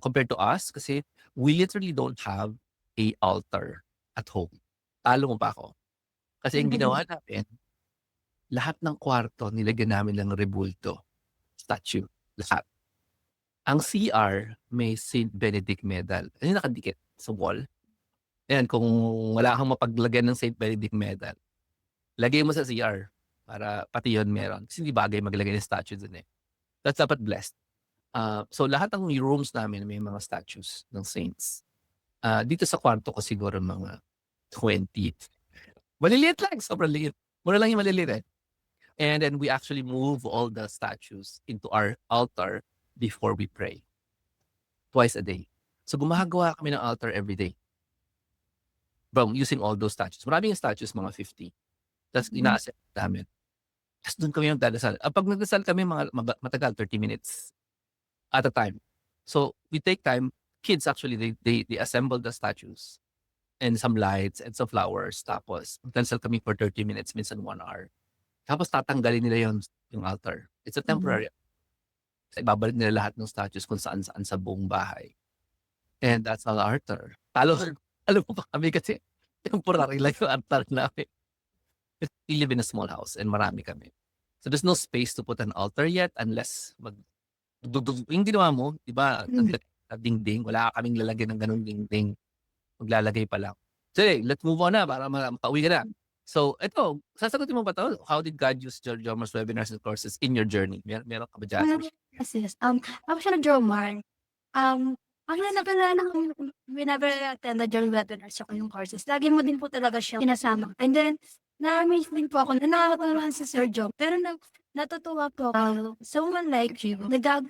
compared to us kasi we literally don't have a altar at home. Talo mo pa ako. Kasi yung ginawa natin, lahat ng kwarto nilagyan namin ng rebulto. Statue. Lahat. Ang CR may Saint Benedict medal. Ano yung nakadikit sa wall? Ayan, kung wala kang mapaglagyan ng Saint Benedict medal, lagay mo sa CR para pati yun meron. Kasi hindi bagay maglagay ng statue dun eh. That's dapat blessed. So lahat ng rooms namin may mga statues ng saints. Dito sa kwarto ko siguro mga 20. Maliliit lang, sobrang liit. Mura lang yung maliliit, eh. And then we actually move all the statues into our altar before we pray, twice a day. So gumagawa kami ng altar every day from using all those statues. Marami yung statues, mga 50. Tapos ina-assemble namin. Tapos doon kami magdadasal. Pag nagdasal kami, matagal, 30 minutes at a time. So we take time. Kids actually, they assemble the statues and some lights and some flowers. Tapos magdadasal kami for 30 minutes, minsan 1 hour. Tapos tatanggalin nila yung altar. It's a temporary. So, ibabalik nila lahat ng statues kung saan-saan sa buong bahay. And that's our altar. Talo pa kami kasi temporary lang yung altar namin. We live in a small house and marami kami. So there's no space to put an altar yet unless yung ginawa mo, di ba, dingding, wala kaming lalagyan ng ganung dingding. Maglalagay pa lang. So let's move on na para makauwi ka na. So ito, sasagutin mo ba to? How did God use Jomars webinars and courses in your journey? Meron ka ba dyan? Yes. Ako siya nag-Jomar. Ang nagalala ko, whenever I attend the journal webinars ako yung courses, lagi mo din po talaga siya kinasama. And then, na-amaze din po ako na nakakatawa si Sir Jom. Pero natutuwa po ako, someone like you,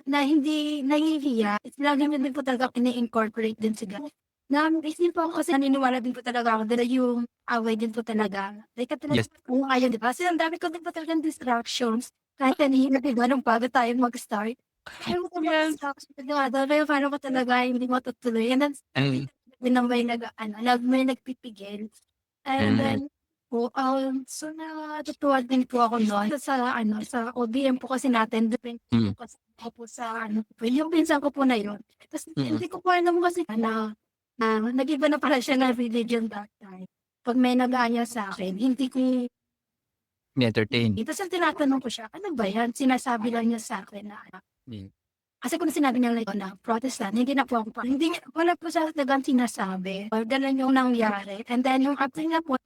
na hindi nahihiya, lagi mo din po talaga ini-incorporate din sila. Na-amaze din po ako kasi naniniwala din po talaga ako dahil yung away din po talaga. Like, Yes. kung ayaw, di ba? Kasi ang dami ko din po talagang distractions. Kahit nanihina, di ba, nung bago tayo mag-start. Ayaw ko mag-distractions. Pero paano ko talaga hindi matutuloy. And then, may nagpipigil. And then, so natutuwa din po ako noon sa OBM po kasi natin, depende po kasi ako po sa yung pinsan ko po na yun. Tapos hindi ko po alam kasi na nag-iba na pala siya na religion that time. Pag may nag-aanya sa akin, hindi ko Ni-entertain. tapos ang tinatanong ko siya, ano ba yan? Sinasabi lang niya sa akin na kasi kung sinabi niya like, na Protestant, hindi na po ako wala po sa tagang sinasabi. Or ganun yung nangyari. And then yung after nga po,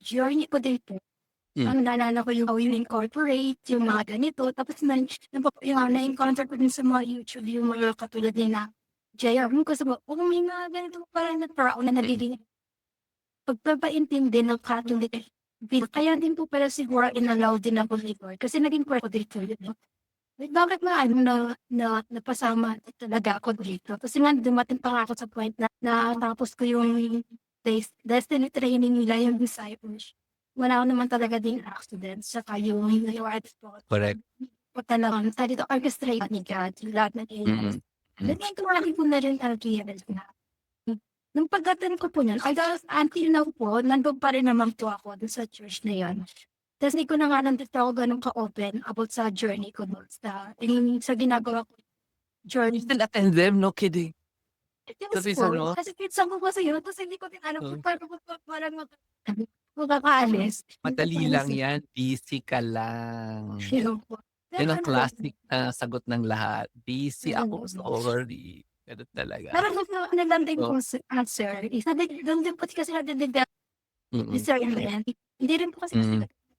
journey ko din po. Ang naalala ko yung how you incorporate, yung mga ganito. Tapos na-encounter ko din sa mga YouTube, yung mga katulad din na JR, kasi may mga ganito parang na nagiging pagpapaintindi ng Catholic. Kaya din po pala siguro inallow din ako ni Lord kasi naging part ko dito. Like, bakit na napasama talaga ako dito? Kasi nga dumating pa ako sa point na natapos ko yung destiny training nila, yung disciples. Wala ko naman talaga ding accident. Saka yung artist po. Correct. Pag talagang dito orchestrate ni God, yung lahat ng aliens. Then kumari po na rin RTL na. Nung pagdating ko po niyan, until now po, nandun pa rin naman po ako dun sa church na yun. Tapos hindi ko na nga nandito ako ganun ka-open about sa journey ko doon. Sa ginagawa ko journey. You still attend them? No kidding. Kasi pinsan ko kasi yun. Tapos hindi ko din alam kung paano ko parang makakaalis. Madali lang yan. Busy ka lang. Yun po. Yan ang classic sagot ng lahat. Busy ako. Sorry. Ganun talaga. Parang naglanding ko answer. Doon din po kasi nagdadagdag ni Sir Ian. Hindi rin po kasi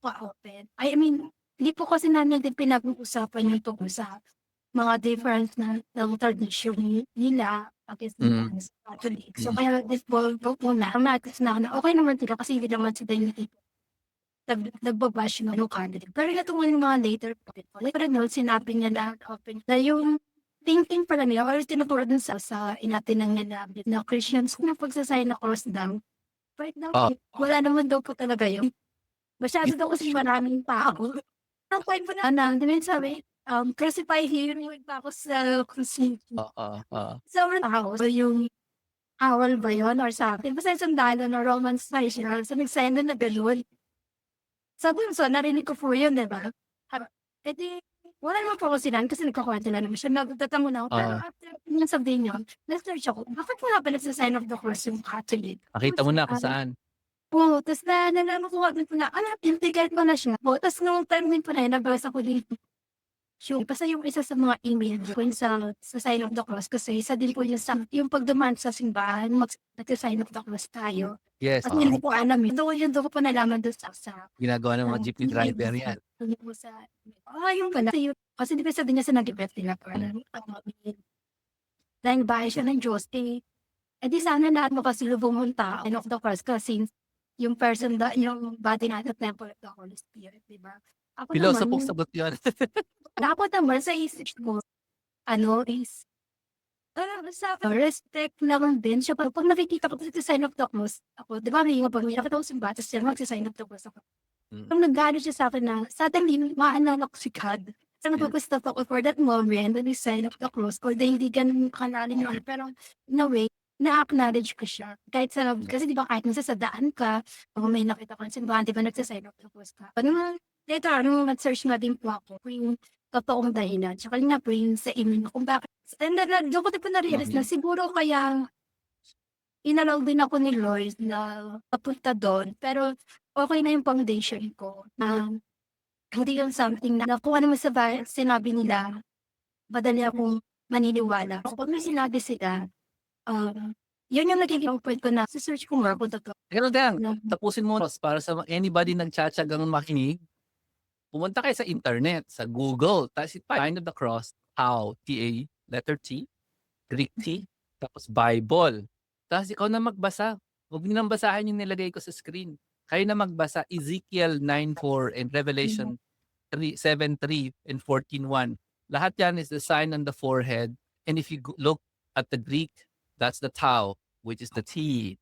open. I mean, hindi po kasi namin din pinag-uusapan yung tungkol sa mga different na tradition nila against the Catholic. So kaya this po na okay naman sila kasi hindi naman sila yung nagbabash ng Catholic. Pero natungan yung mga later po. Like parang sinabi niya na open na yung thinking pala nila or tinuturo dun sa inatin ng nilabit na Christians na pagsasign na cross daw. Right now, wala naman daw po talaga yun. Masyado daw kasi maraming tao. Ang point po na sabi, crucify here, yung pa ako sa crucifix. Sobrang tao. So yung awal ba yun or something? Basta yung sandalo na Roman special, so nag-sign na galon. Sabi so narinig ko po yun, diba? E di, wala naman po ako sinan kasi nagkakwento na naman siya. Nagtatango na ako. Pero after yung sabihin niyo, na-search ako, bakit wala pa nagsa-sign of the cross yung Catholic? Nakita mo na kung saan. Oo, tapos nalaman ko po na, integrate ko na siya. Tapos nung time din po na yun, nabasa ko din basta yung isa sa mga email ko sa sign of the cross kasi isa din po yung pagduman sa simbahan, nag-sign of the cross tayo. Yes. At hindi ko alam yun. Doon ko po nalaman doon sa ginagawa ng mga jeepney driver yan. Yung pala. Kasi di ba sabi niya sa nag-ibet nila parang dahil bahay siya ng Diyos, Eh, di sana lahat makasalubong mong tao and of the cross kasi yung yung body natin temple of the Holy Spirit, 'di ba? Ako Pilosopong naman, sagot yun. dapat naman sa isip ko, ano is, sa respect naman din siya 'pag nakikita ko sa sign of the cross, ako 'di ba may mga 'pag may nakita ko simbata siya magsa-sign of the cross ako. Mm, Nung nag-aano siya sa'kin na suddenly maalala ko si God. So, yeah. nagpo-stop ako for that moment when he sign of the cross although hindi ganun kalalim yun pero in a way, na-acknowledge ko siya. Kahit sa Mm. kasi 'di ba kahit minsan sa daan ka o may nakita kang simbahan 'di ba nagsa-sign of the cross ka. Nung later nung nag-search nga din po ako kung yung totoong dahilan tsaka yun nga po yung sa imin kung bakit and then dun ko din po na-realize na siguro kaya inallow din ako ni Lord na papunta dun pero okey na yung foundation ko na hindi yung something na kung ano man sinabi nila, madali akong maniniwala. Kapag may sinabi sila, yun yung nagiging point ko na se-search ko nga kung totoo Teka lang, teka lang. na Tapusin mo para sa anybody nagtiyatiyagang makinig, pumunta kayo sa internet, sa Google, tapos i-type Sign of the Cross, how, T-A, letter T, Greek T, tapos Bible. Tapos ikaw na magbasa. Huwag niyo nang basahin yung nilagay ko sa screen. Kayo na magbasa Ezekiel 9:4 and Revelation 7:3 and 14:1. Lahat yan is the sign on the forehead. And if you look at the Greek, that's the tau, which is the T,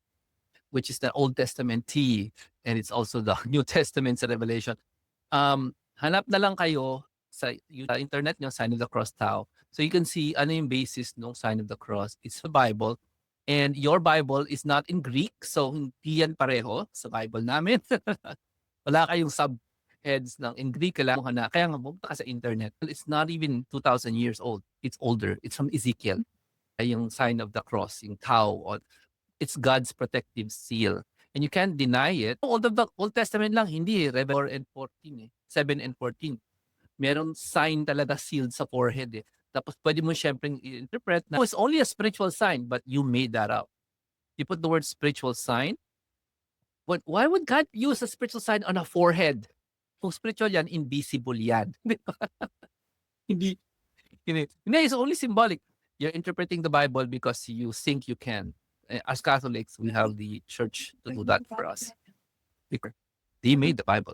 which is the Old Testament T, and it's also the New Testament sa Revelation. Hanap na lang kayo sa internet nyo, Sign of the Cross tau. So you can see ano yung basis ng Sign of the Cross. It's the Bible. And your Bible is not in Greek, so hindi yan pareho sa Bible namin. Wala kayong subheads ng in Greek, kailangan mo na. Kaya nga, pumunta ka sa internet. It's not even 2,000 years old. It's older. It's from Ezekiel. Ay, yung sign of the cross, yung tau. It's God's protective seal. And you can't deny it. Old of the Old Testament lang, hindi. Revelation 4 and 14 eh. 7 and 14. Meron sign talaga sealed sa forehead eh. Tapos pwede mo syempre i-interpret na, oh, it's only a spiritual sign, but you made that up. You put the word spiritual sign. Why would God use a spiritual sign on a forehead? Kung spiritual yan, invisible yan. Di ba? Hindi. Hindi, it's only symbolic. You're interpreting the Bible because you think you can. As Catholics, we have the church to do that for us. Because they made the Bible.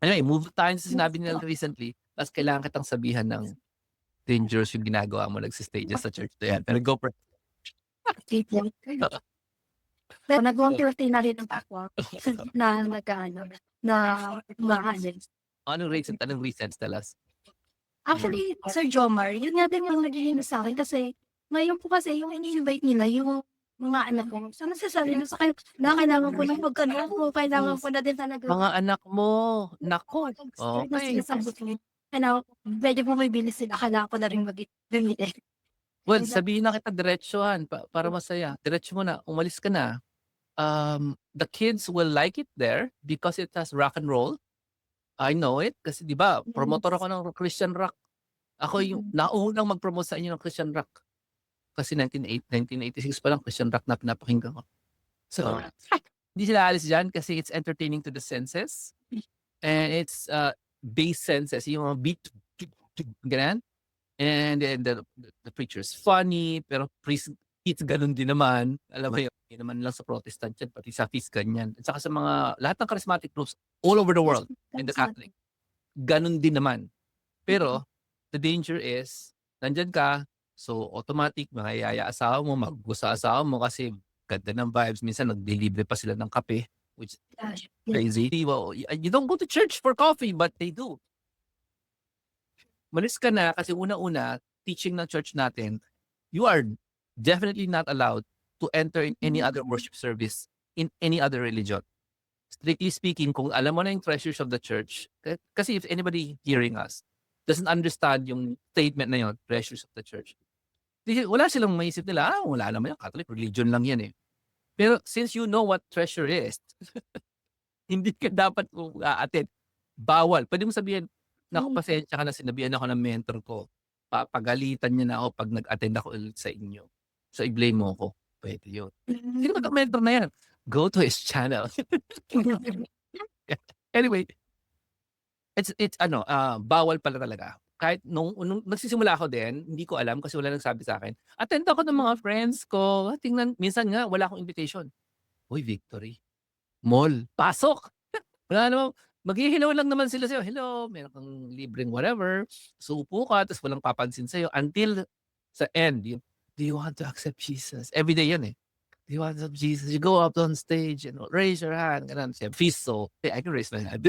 Anyway, move tayo sa sinabi nila recently. Tapos kailangan kitang sabihan ng dangerous yung ginagawa mo nagsistages sa church to yan. Pero go for pero nag-150 na rin ang ako na nag-aano na umahalin. anong recent tell us? Actually, Sir Jomar, yun nga din yung naging sa'kin kasi ngayon po kasi yung ini-invite nila yung mga anak ko. So, nasasabi na sa kayo na kailangan ko ng magkano ko, kailangan ko na din talaga. Mga anak mo, nako. Na Okay. sinasabi ko. Kailangan medyo bumibili sila, kailangan ko na rin bumili. Well, sabihin na kita diretsuhan para masaya. Diretso mo na, umalis ka na. The kids will like it there because it has rock and roll. I know it kasi 'di ba, promotor ako ng Christian rock. Ako yung naunang mag-promote sa inyo ng Christian rock. Kasi 1986 pa lang Christian rock na pinapakinggan ko. So, hindi sila alis diyan kasi it's entertaining to the senses. And it's bass senses, yung mga beat, ganun. And then the preacher is funny, pero priest it's ganun din naman. Alam mo yun, hindi naman lang sa Protestant yan, pati sa feast ganyan. At saka sa mga, lahat ng charismatic groups all over the world, and the Catholic, ganun din naman. Pero, the danger is, nandyan ka, so automatic, mahayaya asawa mo, maggusa asawa mo kasi ganda ng vibes. Minsan, nagdeliver pa sila ng kape, which is crazy. Well, you don't go to church for coffee, but they do. Malis ka na kasi una-una, teaching ng church natin, you are definitely not allowed to enter in any other worship service in any other religion. Strictly speaking, kung alam mo na yung treasures of the church, kasi if anybody hearing us doesn't understand yung statement na yun, treasures of the church, wala silang maisip nila, wala naman yung Catholic religion lang yan eh. Pero since you know what treasure is, hindi ka dapat attend. Bawal. Pwede mo sabihin, naku, pasensya ka na, sinabihan ako ng mentor ko. Papagalitan niya na ako pag nag-attend ako ulit sa inyo. So, i-blame mo ako. Pwede yun. Sino ba mentor na yan? Go to his channel. Anyway, it's bawal pala talaga. kahit nung nagsisimula ako din, hindi ko alam kasi wala nagsabi sa'kin. Attend ako ng mga friends ko, tingnan minsan nga wala akong invitation. "Uy, Victory, mall, pasok!" Wala namang maghe-hello lang naman sila sa'yo, "Hello, meron kang libreng whatever." So, upo ka ta's walang papansin sa'yo until sa end yung, "Do you want to accept Jesus?" Everyday yun, eh. "Do you want to accept Jesus?" You go up on stage and raise your hand, gano'n. Siya fisto, "Hey, I can raise my hand."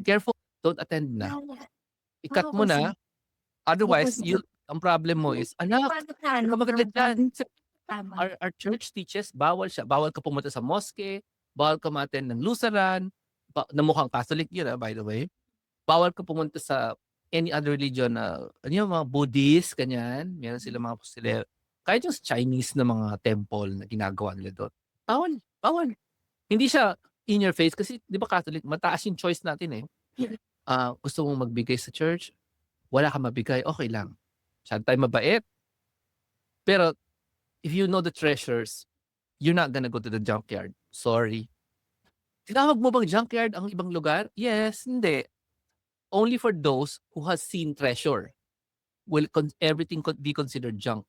Careful, don't attend na. I-cut Oo, mo kasi na, otherwise focus ang problem mo is, "Anak, paano ka huwag ano, ka magalit diyan." tama. Our church teaches bawal siya, bawal ka pumunta sa mosque, bawal ka ma-attend ng Lutheran, na mukhang Catholic yun, by the way. Bawal ka pumunta sa any other religion na ano yung mga Buddhist, ganyan, meron silang mga kahit yung Chinese na mga temple na ginagawa nila dun, bawal, bawal. Hindi siya in your face kasi 'di ba Catholic mataas yung choice natin, eh. Gusto mong magbigay sa church, wala kang mabigay, okey lang. Masyado tayong mabait, pero if you know the treasures, you're not gonna go to the junkyard, sorry. Tinawag mo bang junkyard ang ibang lugar? Yes, hindi. Only for those who has seen treasure will everything could be considered junk.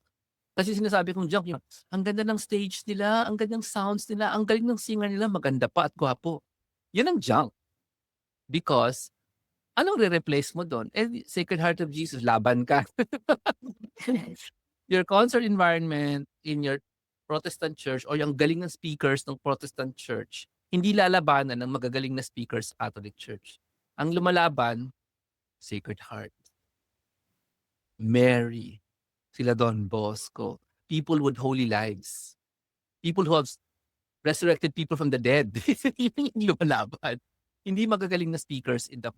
Kasi sinasabi kong junk yung, ang ganda ng stage nila, ang ganda ng sounds nila, ang galing ng singer nila, maganda pa at gwapo. Yun ang junk. Because, anong re-replace mo dun? Eh, Sacred Heart of Jesus, laban ka. Your concert environment in your Protestant church o yung galing ng speakers ng Protestant church, hindi lalabanan ng magagaling na speakers sa Catholic Church. Ang lumalaban, Sacred Heart, Mary, sila Don Bosco, people with holy lives, people who have resurrected people from the dead. Yun yung lumalaban. Hindi magagaling na speakers in the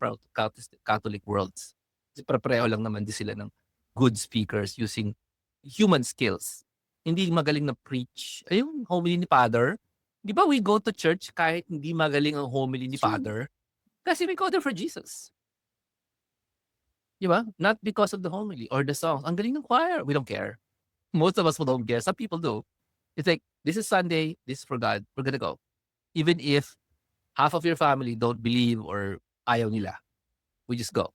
Catholic worlds. Kasi pareho lang naman din sila ng good speakers using human skills. Hindi magaling na preach. Ay, yung homily ni Father. Di ba we go to church kahit hindi magaling ang homily ni Father? Kasi we go there for Jesus. Di ba? Not because of the homily or the songs. Ang galing ng choir. We don't care. Most of us don't care. Some people do. It's like, this is Sunday, this is for God. We're gonna go. Even if half of your family don't believe or ayaw nila, we just go.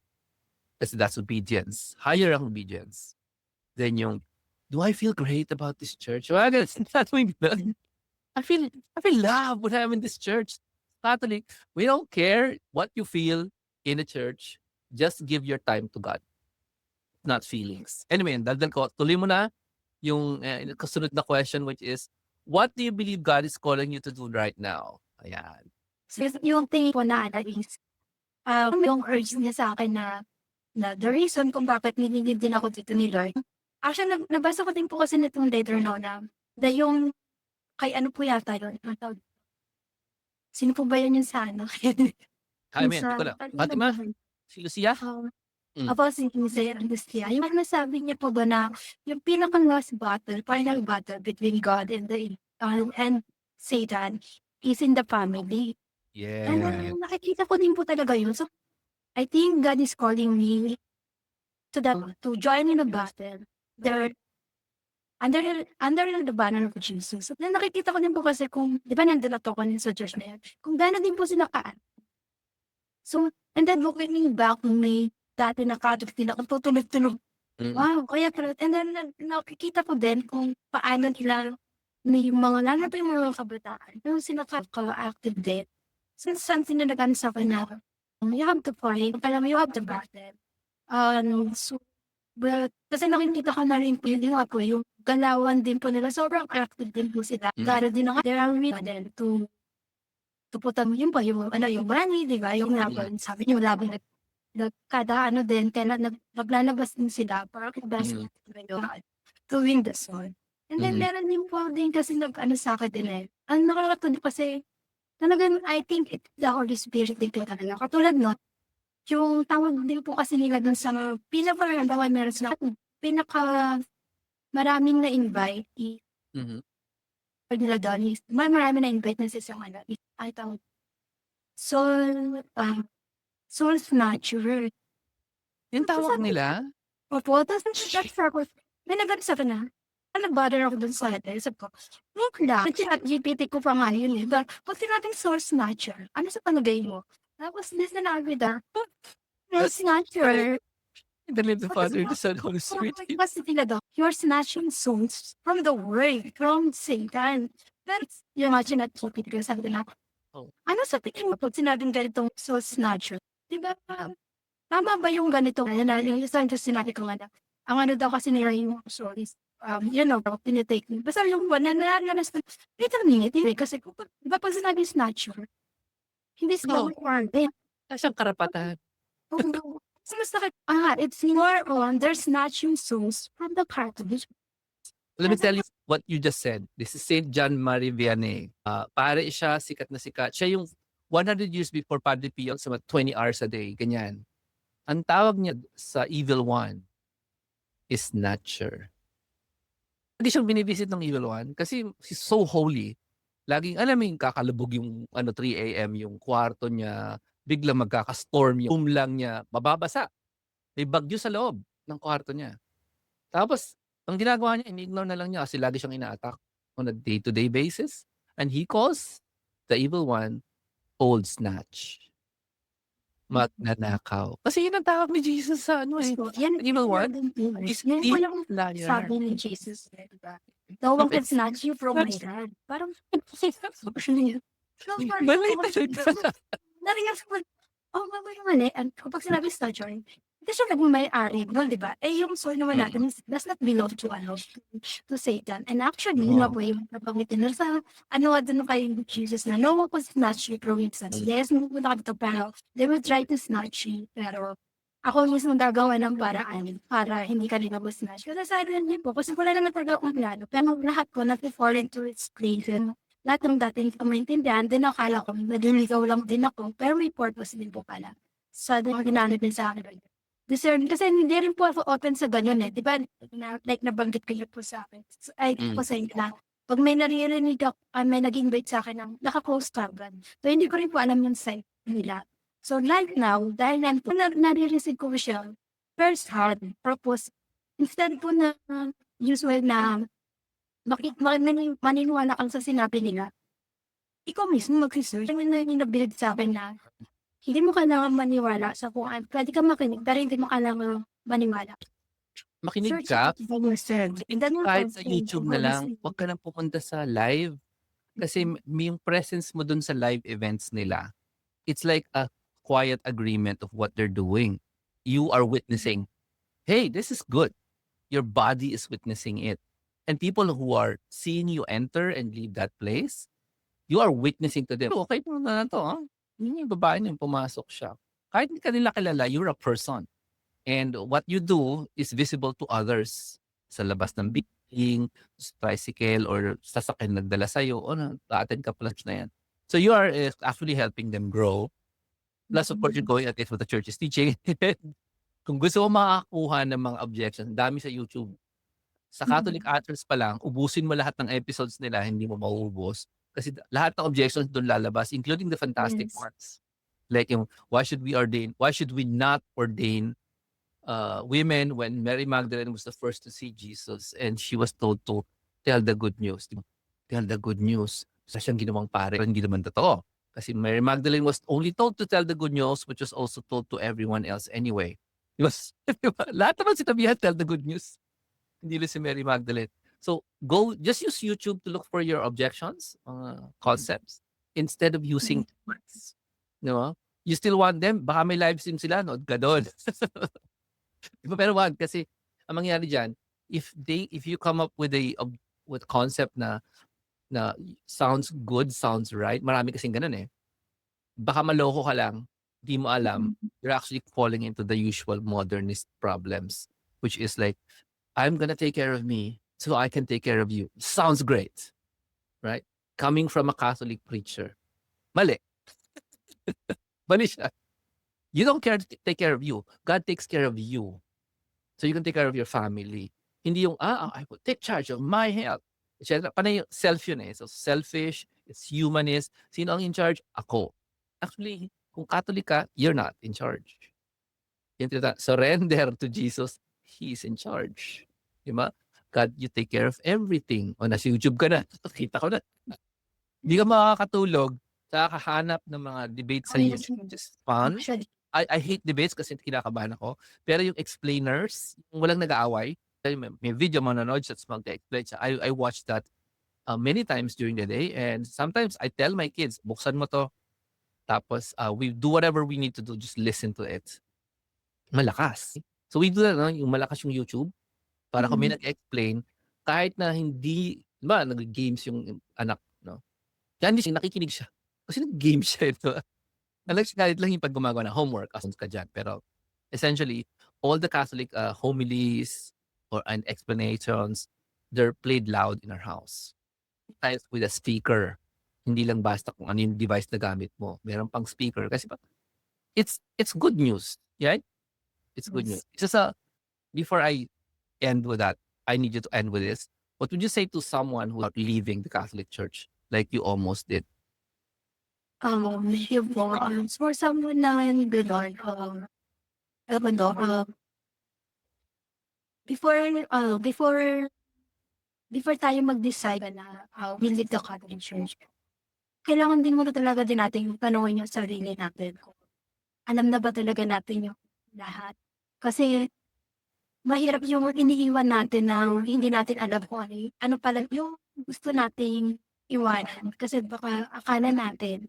Kasi that's obedience. Higher ang obedience. Then yung, do I feel great about this church? Well, it's not doing good. I feel love when I'm in this church. Catholic, we don't care what you feel in the church. Just give your time to God, not feelings. Anyway, daldal ko, tuloy mo na yung kasunod na question, which is, what do you believe God is calling you to do right now? Ayan. So, yung tingin ko na is, yung urge niya sa akin na the reason kung bakit nililib din ako dito ni Lord. Actually, nabasa ko din po kasi nitong letter no na yung kay ano po yata yun, ang tawag, sino po ba yun yung sa ano? Yung Hindi ko lang. ano Fatima? ba yun? Si Lucia? Mm. Apo si Jose Angustia, yung nasabi niya po ba na yung pinaka-last battle, final battle between God and Satan is in the family. And Yeah. nakikita ko din po talaga yun. So, I think God is calling me to join in a battle there under the banner of Jesus. So, nakikita ko din po kasi kung, di ba nandun ako sa church na yan, kung gano'n din po sila So, and then looking back kung may dati na Catholic din ako tutulog-tulog. Wow, kaya pala, and then nakikita ko din kung paano nila may mga lalo pa yung mga kabataan, yung sila active din. So, something na nagano sa akin na you have to pray, parang you have to battle. So, but kasi nakikita ko na rin po yung ako, yung galawan din po nila, sobrang active din po sila. Gano'n din ako, there are women to put yun pa yung yung money, di ba? Yung laban, sabi niyo laban kada ano din, kaya naglalabas din sila para best to win the soul. And then meron din po din kasi nag-ano sa akin din eh. Ang nakakatuwa kasi talagang I think it's the Holy Spirit din po talaga. Katulad no, yung tawag din po kasi nila dun sa pinaka meron sila pinaka maraming na-invite nila doon is marami na-invite na sa ano ay tawag soul snatcher. Yung tawag nila? Opo, tapos ako, may nag-ano na, nag-bother ako dun sa letter. Sabi ko, wag lang. Chat GPT ko pa nga yun eh. Pag tinating soul snatcher, ano sa palagay mo? Tapos, this na nabi da, soul snatcher. In the name of the What is Father, the wrong? Son, Holy Spirit. Kasi nila daw, you're snatching souls from the world, from Satan. That's, you imagine that two people sabi nila, Oh. ano sa tingin mo pag sinabing ganitong soul snatcher? Di ba, tama ba yung ganito? Yung isang just sinabi ko nga na, ang ano daw kasi nila yung soul is, you know, tinitake. Basta yung one na naranas na, wait a minute, hindi, kasi di ba pag sinabing snatcher, hindi sila Oh. required. Siyang karapatan. Oh, so it's more on they're snatching souls from the cartilage. Let me tell you what you just said. This is Saint John Marie Vianney. Pare siya, sikat na sikat. Siya yung 100 years before Padre Pio sa mga 20 hours a day. Ganyan. Ang tawag niya sa evil one is snatcher. Hindi siyang binivisit ng evil one kasi he's so holy. Laging, alam mo yung kakalubog yung 3 a.m. yung kwarto niya, biglang magkaka-storm yung room lang niya, mababasa. May bagyo sa loob ng kwarto niya. Tapos, ang ginagawa niya, ini-ignore na lang niya kasi lagi siyang ina-attack on a day-to-day basis. And he calls the evil one old snatch. Magnanakaw. Kasi yun ang tawag ni Jesus sa So, yan, evil one. Is yan po yung liar. sabi ni Jesus. Diba? No one can snatch you from my hand. Parang, Mali talaga. Narinig ko, mali. And kapag sinabi snatcher, hindi siya nagmamay-ari, no, di ba? Eh, yung soul naman natin does not belong to Satan. And actually, yun nga po yung nabangitin na sa, doon kay Jesus na, no one can snatch you from his hands. Yes, pupunta ka dito, pero they will try to snatch you, pero ako mismo gagawa ng paraan para hindi ka rin mag-snatch. Kasi sabi niya po, kasi wala naman talaga akong plano, pero lahat ko nag-fall into its place. And lahat ng dating ko maintindihan, din akala ko, naliligaw lang din ako, pero may purpose din po pala. So, din ginamit din sa akin. Discern, kasi hindi rin po ako open sa ganyan eh. Di ba, like nabanggit kayo po sa akin. So, ay, po sa inyo na, pag may naririnig ako, may nag-invite sa akin ng naka-close carbon. So, hindi ko rin po alam yung site nila. So, like now, dahil nare-receive ko siya, first hand, purpose, instead po na usual na maniniwala kang sa sinabi nila, ikaw mismo mag-research. May nabilid sa akin na hindi mo kailangan maniwala sa kung ano. Pwede ka makinig, pero hindi mo kailangan maniwala. Makinig Search ka, it for yourself. kahit sa YouTube na lang, huwag ka nang pupunta sa live. Kasi yung presence mo dun sa live events nila, it's like a quiet agreement of what they're doing. You are witnessing, hey, this is good. Your body is witnessing it. And people who are seeing you enter and leave that place, you are witnessing to them. Okay po na to, ha? Yun yung babae niya, pumasok siya. Kahit hindi ka nila kilala, you're a person. And what you do is visible to others. Sa labas ng building, sa tricycle, or sasakyan nagdala sa'yo, o na-attend ka pala na yan. So you are actually helping them grow. Plus, of course, you're going at it what the church is teaching. Kung gusto mo makakuha ng mga objections, dami sa YouTube. Sa Catholic Answers pa lang, ubusin mo lahat ng episodes nila, hindi mo mauubos. Kasi lahat ng objections doon lalabas, including the fantastic ones. Like yung, why should we not ordain women when Mary Magdalene was the first to see Jesus and she was told to tell the good news. Tell the good news. Sa siyang ginawang pare, hindi naman totoo. Kasi Mary Magdalene was only told to tell the good news, which was also told to everyone else anyway. Lahat naman sinabihan, tell the good news. Hindi lang si Mary Magdalene. So just use YouTube to look for your objections, concepts, instead of using words. No? You still want them? Baka may live stream sila, nood ka doon. Diba? Pero wag, kasi ang mangyari dyan, if you come up with with concept na sounds good, sounds right, marami kasing ganun eh. Baka maloko ka lang, di mo alam, you're actually falling into the usual modernist problems, which is like, I'm gonna take care of me so I can take care of you. Sounds great, right? Coming from a Catholic preacher. Mali. Mali siya. You don't care to take care of you. God takes care of you. So you can take care of your family. Hindi yung, I will take charge of my health. Panay self yun eh. So selfish, it's humanist. Sino ang in charge? Ako. Actually, kung Catholic ka, you're not in charge. Surrender to Jesus. He's in charge. Diba? God, you take care of everything. O nasa YouTube ka na. Kita ko na. Hindi ka makakatulog sa kahanap ng mga debate sa YouTube. Just fun. I hate debates kasi kinakabahan ako. Pero yung explainers, yung walang nag-aaway, may video manonood siya, tapos mag-explain siya. I watch that many times during the day, and sometimes I tell my kids, buksan mo to, tapos we do whatever we need to do, just listen to it. Malakas. So we do that, no? Yung malakas yung YouTube, para kung may Mm. nag-explain, kahit na hindi, ba, nag-games yung anak, no? Kaya hindi siya, nakikinig siya. Kasi nag-game siya ito. Kahit lang yung pag gumagawa ng homework, asons ka dyan. Pero essentially, all the Catholic homilies and explanations, they're played loud in our house. Kahit with a speaker. Hindi lang basta kung ano yung device na gamit mo. Meron pang speaker. Kasi it's good news. Yeah? It's good news. Yes. Isa sa, before I end with that, I need you to end with this. What would you say to someone who are leaving the Catholic Church like you almost did? Yun po, for someone na gano'n, ano, before, before tayo mag-decide na, we leave the Catholic Church, kailangan din muna talaga din natin tanungin yung sarili natin kung alam na ba talaga natin yung lahat. Kasi mahirap yung iniiwan natin na hindi natin alam kung ano pala yung gusto nating iwanan. Kasi baka akala natin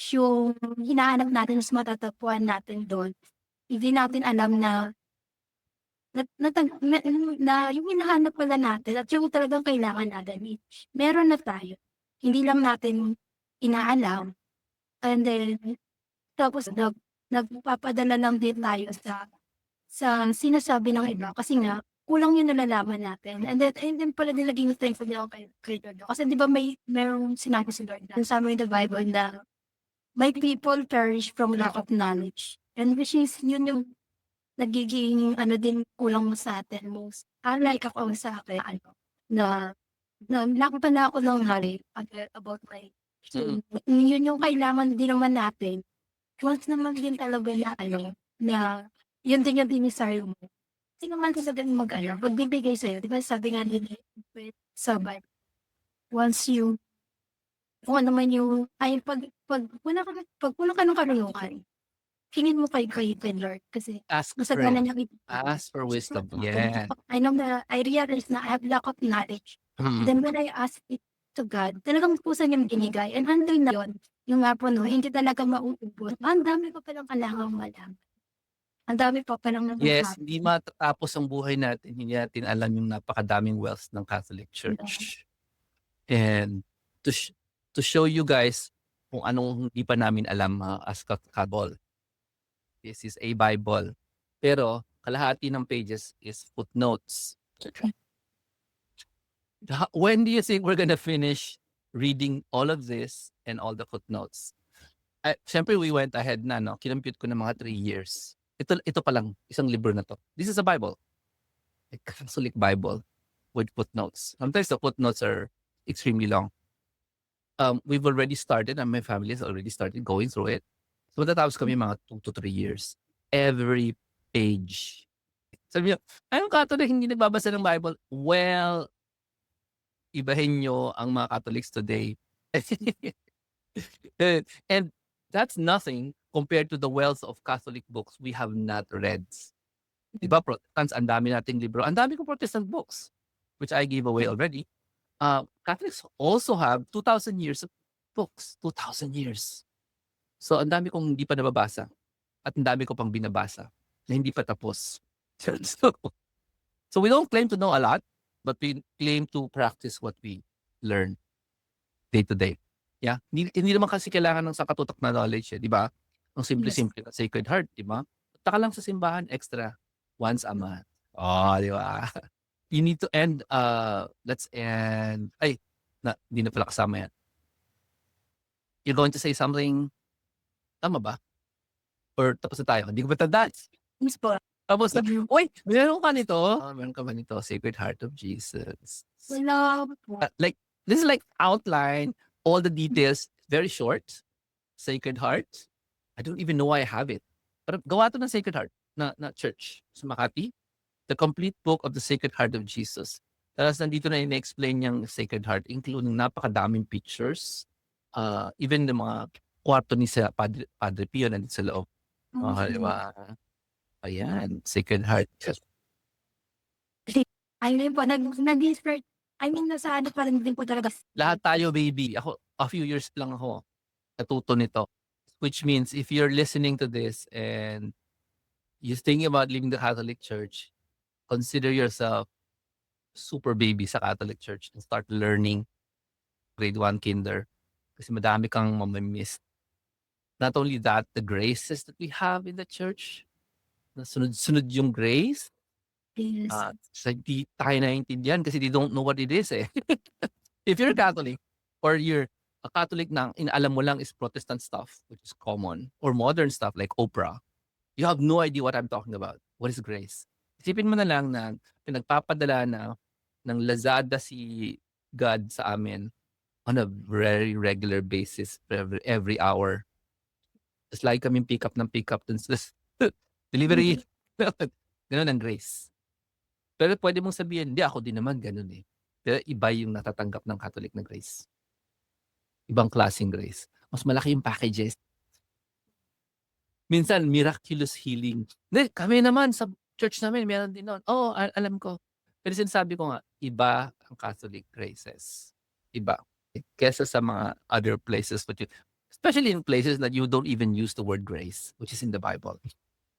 yung hinahanap natin is matatagpuan natin do'n. Hindi natin alam na na yung hinahanap pala natin at yung talagang kailangan natin meron na tayo. Hindi lang natin inaalam, and then tapos nagpapadala lang din tayo sa sinasabi ng iba kasi nga kulang yung nalalaman natin, and then pala din naging thankful din ako kay Lord. Kasi 'di ba merong sinabi si Lord na sabi in the Bible na, "My people perish from lack of knowledge." And which is yun yung nagiging ano din kulang mo sa atin most. Like ako sa akin ano, na lack pala ako ng knowledge about my Mm. yun yung kailangan din naman natin. Once naman din talaga na ano, na yun din yung dinisire mo. Hindi naman talaga mag-ano, magbibigay sa'yo. 'Di ba sabi nga nila sa Bible, once you kung ano man yung ay pag wala ka ng karunungan, hingin mo kay Lord kasi Ask for it. masagana niyang ibibigay. Ask for wisdom. Yeah. I know na I realize na I have lack of knowledge. Mm. Then when I ask it to God, talagang kusa niyang binigay, and hantay na yun, yung nga po 'no, hindi talaga mauubos. Ang dami pa palang kailangang malaman. Ang dami pa palang Yes, nagagamit. hindi matatapos ang buhay natin, hindi natin alam yung napakadaming wealth ng Catholic Church. And to sh to show you guys kung anong hindi pa namin alam, as Kabol, this is a Bible. Pero kalahati ng pages is footnotes. When do you think we're gonna finish reading all of this and all the footnotes? Siyempre we went ahead na, no? Kinompute ko ng mga 3 years. Ito pa lang, isang libro na 'to. This is a Bible, a Catholic Bible with footnotes. Sometimes the footnotes are extremely long. We've already started, and my family has already started going through it. So matatapos kami mga 2 to 3 years. Every page. Sabi niyo, "Anong Catholic hindi nagbabasa ng Bible?" Well, ibahin niyo ang mga Catholics today. And that's nothing compared to the wealth of Catholic books we have not read. Di ba, Protestants, ang dami nating libro. Ang dami kong Protestant books, which I gave away already. Catholics also have 2,000 years of books. 2,000 years. So, ang dami kong hindi pa nababasa. At ang dami ko pang binabasa na hindi pa tapos. So we don't claim to know a lot, but we claim to practice what we learn day to day. Yeah? Hindi naman kasi kailangan ng sakatutak na knowledge, di ba? Ang simple-simple na Sacred Heart, di ba? Punta ka lang sa simbahan extra once a month. Oh, di ba? You need to end, let's end, hindi na pala kasama yan. You're going to say something, tama ba? Or tapos na tayo? Hindi ko ba tandaan? Yes po. Tapos na, uy, meron ka nito? Meron ka ba nito? Sacred Heart of Jesus. Wala po. Like, this is like outline, all the details, very short. Sacred Heart. I don't even know why I have it. Pero gawa to ng Sacred Heart na church sa Makati. The complete book of the Sacred Heart of Jesus. Tapos nandito na in-explain niyang Sacred Heart, including napakadaming pictures. Even the mga kwarto ni sa Padre Pio nandito sa loob. Di ba? Ayan, Sacred Heart. Ayun po, nag-start, I mean, nasa ano pa rin din po talaga. Lahat tayo, baby. Ako, a few years lang ako natuto nito. Which means if you're listening to this and you're thinking about leaving the Catholic Church, consider yourself super baby sa Catholic Church and start learning grade 1 kinder. Kasi madami kang mamimiss. Not only that, the graces that we have in the church, na sunod-sunod yung grace, Yes. sa hindi tayo naiintindihan kasi they don't know what it is eh. If you're a Catholic or you're a Catholic na inaalam mo lang is Protestant stuff, which is common, or modern stuff like Oprah, you have no idea what I'm talking about. What is grace? Isipin mo na lang na pinagpapadala na ng Lazada si God sa amin on a very regular basis every hour. Just like kaming pick up ng pick up dun sa delivery. Ganun ang grace. Pero pwede mong sabihin, hindi ako din naman ganun eh. Pero iba yung natatanggap ng Catholic na grace. Ibang klaseng grace. Mas malaki yung packages. Minsan, miraculous healing. Hindi, kami naman sa church namin, meron din nun. Oo, alam ko. Pero sinasabi ko nga, iba ang Catholic graces. Iba. Kesa sa mga other places. Especially in places that you don't even use the word grace, which is in the Bible.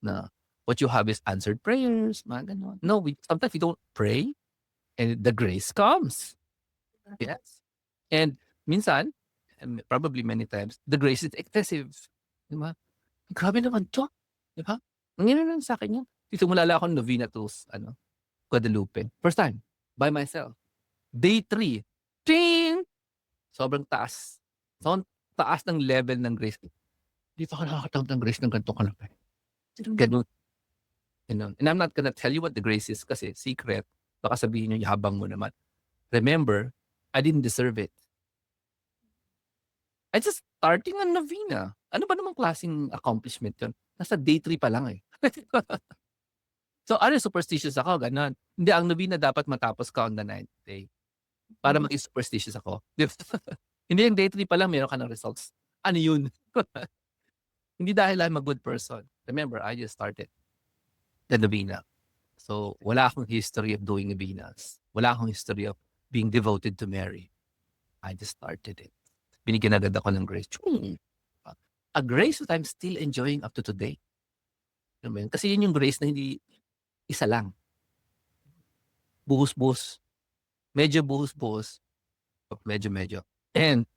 Na what you have is answered prayers, mga ganon. No, sometimes we don't pray and the grace comes. Yes. And minsan, and probably many times, the grace is excessive. Di ba? Grabe naman to. Di ba? Nangyari lang sa akin yan. Simula ako novena to Guadalupe. First time. By myself. Day 3. Ting! Sobrang taas. So, taas ng level ng grace. Di pa ako nakakatanggap ng grace ng ganito kalaki. Ganun. Ganun. And I'm not gonna tell you what the grace is kasi secret. Baka sabihin nyo, yabang mo naman. Remember, I didn't deserve it. I just starting a novena. Ano ba namang klaseng accomplishment yun? Nasa day 3 pa lang eh. So, superstitious ako, ganun. Hindi, ang novena dapat matapos ka on the 9th day. Para maging superstitious ako. Hindi, yung day 3 pa lang, meron ka ng results. Ano yun? Hindi dahil I'm a good person. Remember, I just started the novena. So, wala akong history of doing novenas. Wala akong history of being devoted to Mary. I just started it. Binigyan agad ako ng grace. A grace that I'm still enjoying up to today. Kasi yun yung grace na hindi isa lang. Buhos-buhos. Medyo buhos-buhos. Medyo. And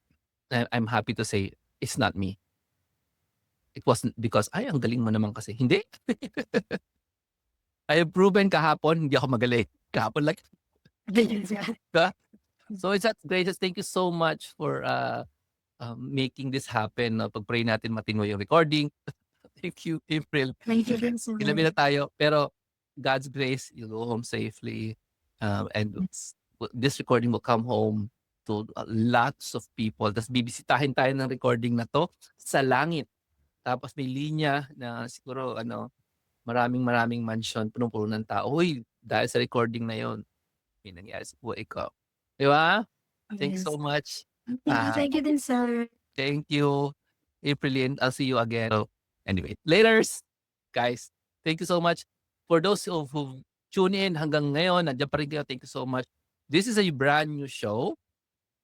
I'm happy to say, it's not me. It wasn't because, ang galing mo naman kasi. Hindi. I have proven kahapon, hindi ako magaling. Kahapon like. So it's that gracious. Thank you so much for making this happen. Pag-pray natin matino yung recording. Thank you, April. Thank you din, sir. Ilabi na tayo. Pero God's grace, you'll go home safely. And this recording will come home to lots of people. Tapos bibisitahin tayo ng recording na to sa langit. Tapos may linya na siguro maraming mansion, punong-puno ng tao. Uy, dahil sa recording na yon, may nangyari sa buhay ko. Di ba? Thanks so much. Thank you din, sir. Thank you, April. I'll see you again. So, anyway, laters, guys. Thank you so much. For those who tune in hanggang ngayon, nandiyan pa rin kayo. Thank you so much. This is a brand new show.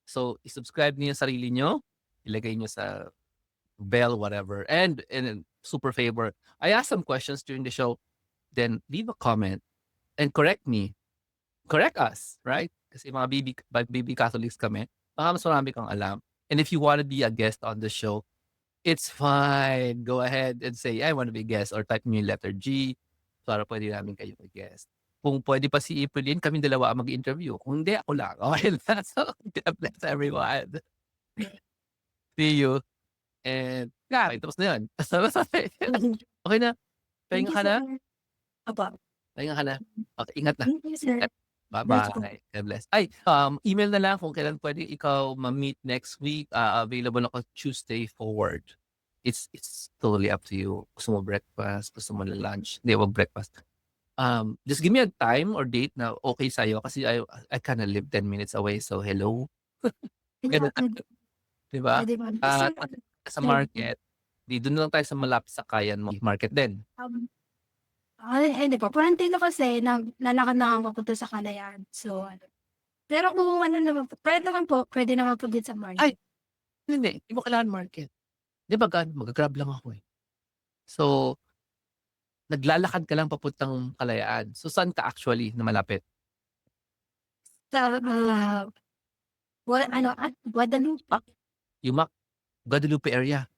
So, i-subscribe niyo yung sarili niyo. Ilagay niyo sa bell, whatever. And super favor, I asked some questions during the show. Then leave a comment and correct me. Correct us, right? Kasi mga baby Catholics kami. Baka mas marami kang alam. And if you want to be a guest on the show, it's fine. Go ahead and say, I want to be a guest, or type me letter G para pwede namin kayo mag-guest. Kung pwede pa si April, kami dalawa ang mag-interview. Kung hindi, ako lang. Okay na. So, God bless everyone. See you. And, tapos na yun. Okay na. Pahinga ka na? Aba. Pahinga ka na. Okay, ingat na. Thank you, sir. Bye-bye. God bless. Email na lang kung kailan pwede ikaw ma-meet next week. Available ako Tuesday forward. It's totally up to you. Gusto mo breakfast, gusto mo na lunch. Hindi, wag breakfast. Just give me a time or date na okay sa'yo kasi I kind of live 10 minutes away. So, hello. Ganun. Diba? Sa market, Doon lang tayo sa malapit sa kayan mo, market din. Hindi po, quarantine na kasi naglalakad na ako papunta sa Kalayaan. So, pero kung ano naman po, puwede naman po din sa market. Ay, hindi, hindi mo kailangan market. 'Di ba magga-grab lang ako, eh. So, naglalakad ka lang papuntang Kalayaan. So, saan ka actually na malapit? Sa, Guadalupe. Yung Guadalupe area.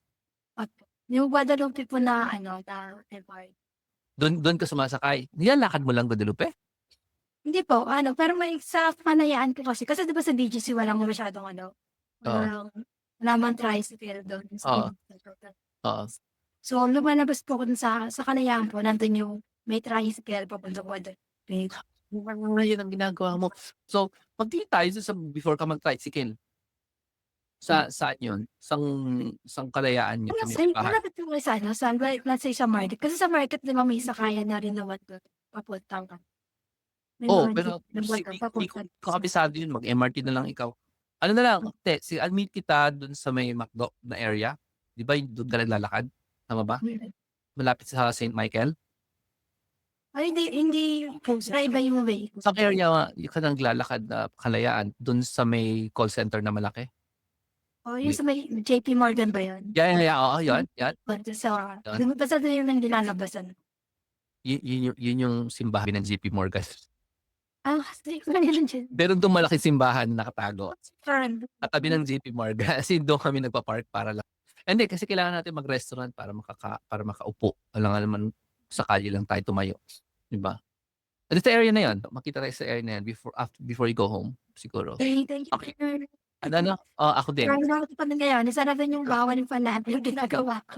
Opo. Yung Guadalupe po na na MRT. Doon ka sumasakay. Nilalakad mo lang Guadalupe? Hindi po, pero may sa Kalayaan po kasi 'di ba sa BGC walang masyadong Oo, wala namang tricycle do'n sa oo, oo. So, lumalabas po ako dun sa Kalayaan po, nandun yung may tricycle papuntang Guadalupe. Yun ang ginagawa mo. So, magtingin tayo dun sa before ka mag-tricycle. Saan yun? Saang Kalayaan yun sa may bahay? Malapit po kayo let's say sa market. Kasi sa market 'di ba may sakayan na rin naman dun papuntang may Oo, mga pero jeep na hindi ko papuntang kabisado yun, mag-MRT na lang ikaw. Ano na lang, meet kita dun sa may McDo na area. 'Di ba dun ka naglalakad, tama ba? Malapit sa St. Michael? Ay hindi po, sa iba yung way. Saang area ka naglalakad na Kalayaan? Dun sa may call center na malaki? Yung sa may JP Morgan ba yun? Oo, yun, yan. Yun. Basta dun yung nilalabasan. Yun yung simbahan ng JP Morgan. Hindi ko na yun dyan. Meron dong malaking simbahan na nakatago. Friend. Katabi ng JP Morgan. As in, doon kami nagpa-park para lang. Hindi, kasi kailangan natin mag-restaurant para makaupo. Alam nga naman, sa kalye lang tayo tumayo. Diba? At sa area na yun, makita tayo sa area na yun before you go home, siguro. Thank you. Okay. Ano? Ako din. Try na ako pa ngayon. Isa na rin yung bawal yung panlahat yung ginagawa ko.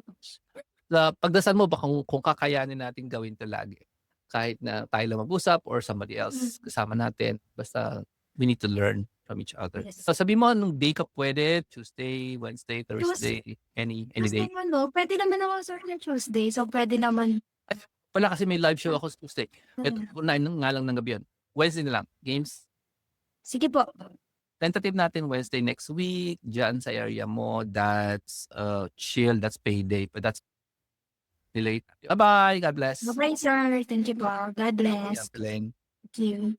Sa pagdasal mo ba kung kakayanin natin gawin 'to lagi? Kahit na tayo lang mag-usap or somebody else kasama natin, basta we need to learn from each other. Yes. So sabihin mo anong day ka puwede, Tuesday, Wednesday, Thursday, any day? Tuesday man pwede naman ako sir ng Tuesday. So, pwede naman. Wala kasi may live show ako sa Tuesday. Eto 9 nga lang ng gabi yun. Wednesday na lang, games. Sige po. Tentative natin Wednesday next week, diyan sa area mo, that's, chill, that's payday, but that's delayed. Bye-bye, God bless. Bye-bye sir. Thank you po. God Yeah, bless. Belen. Thank you.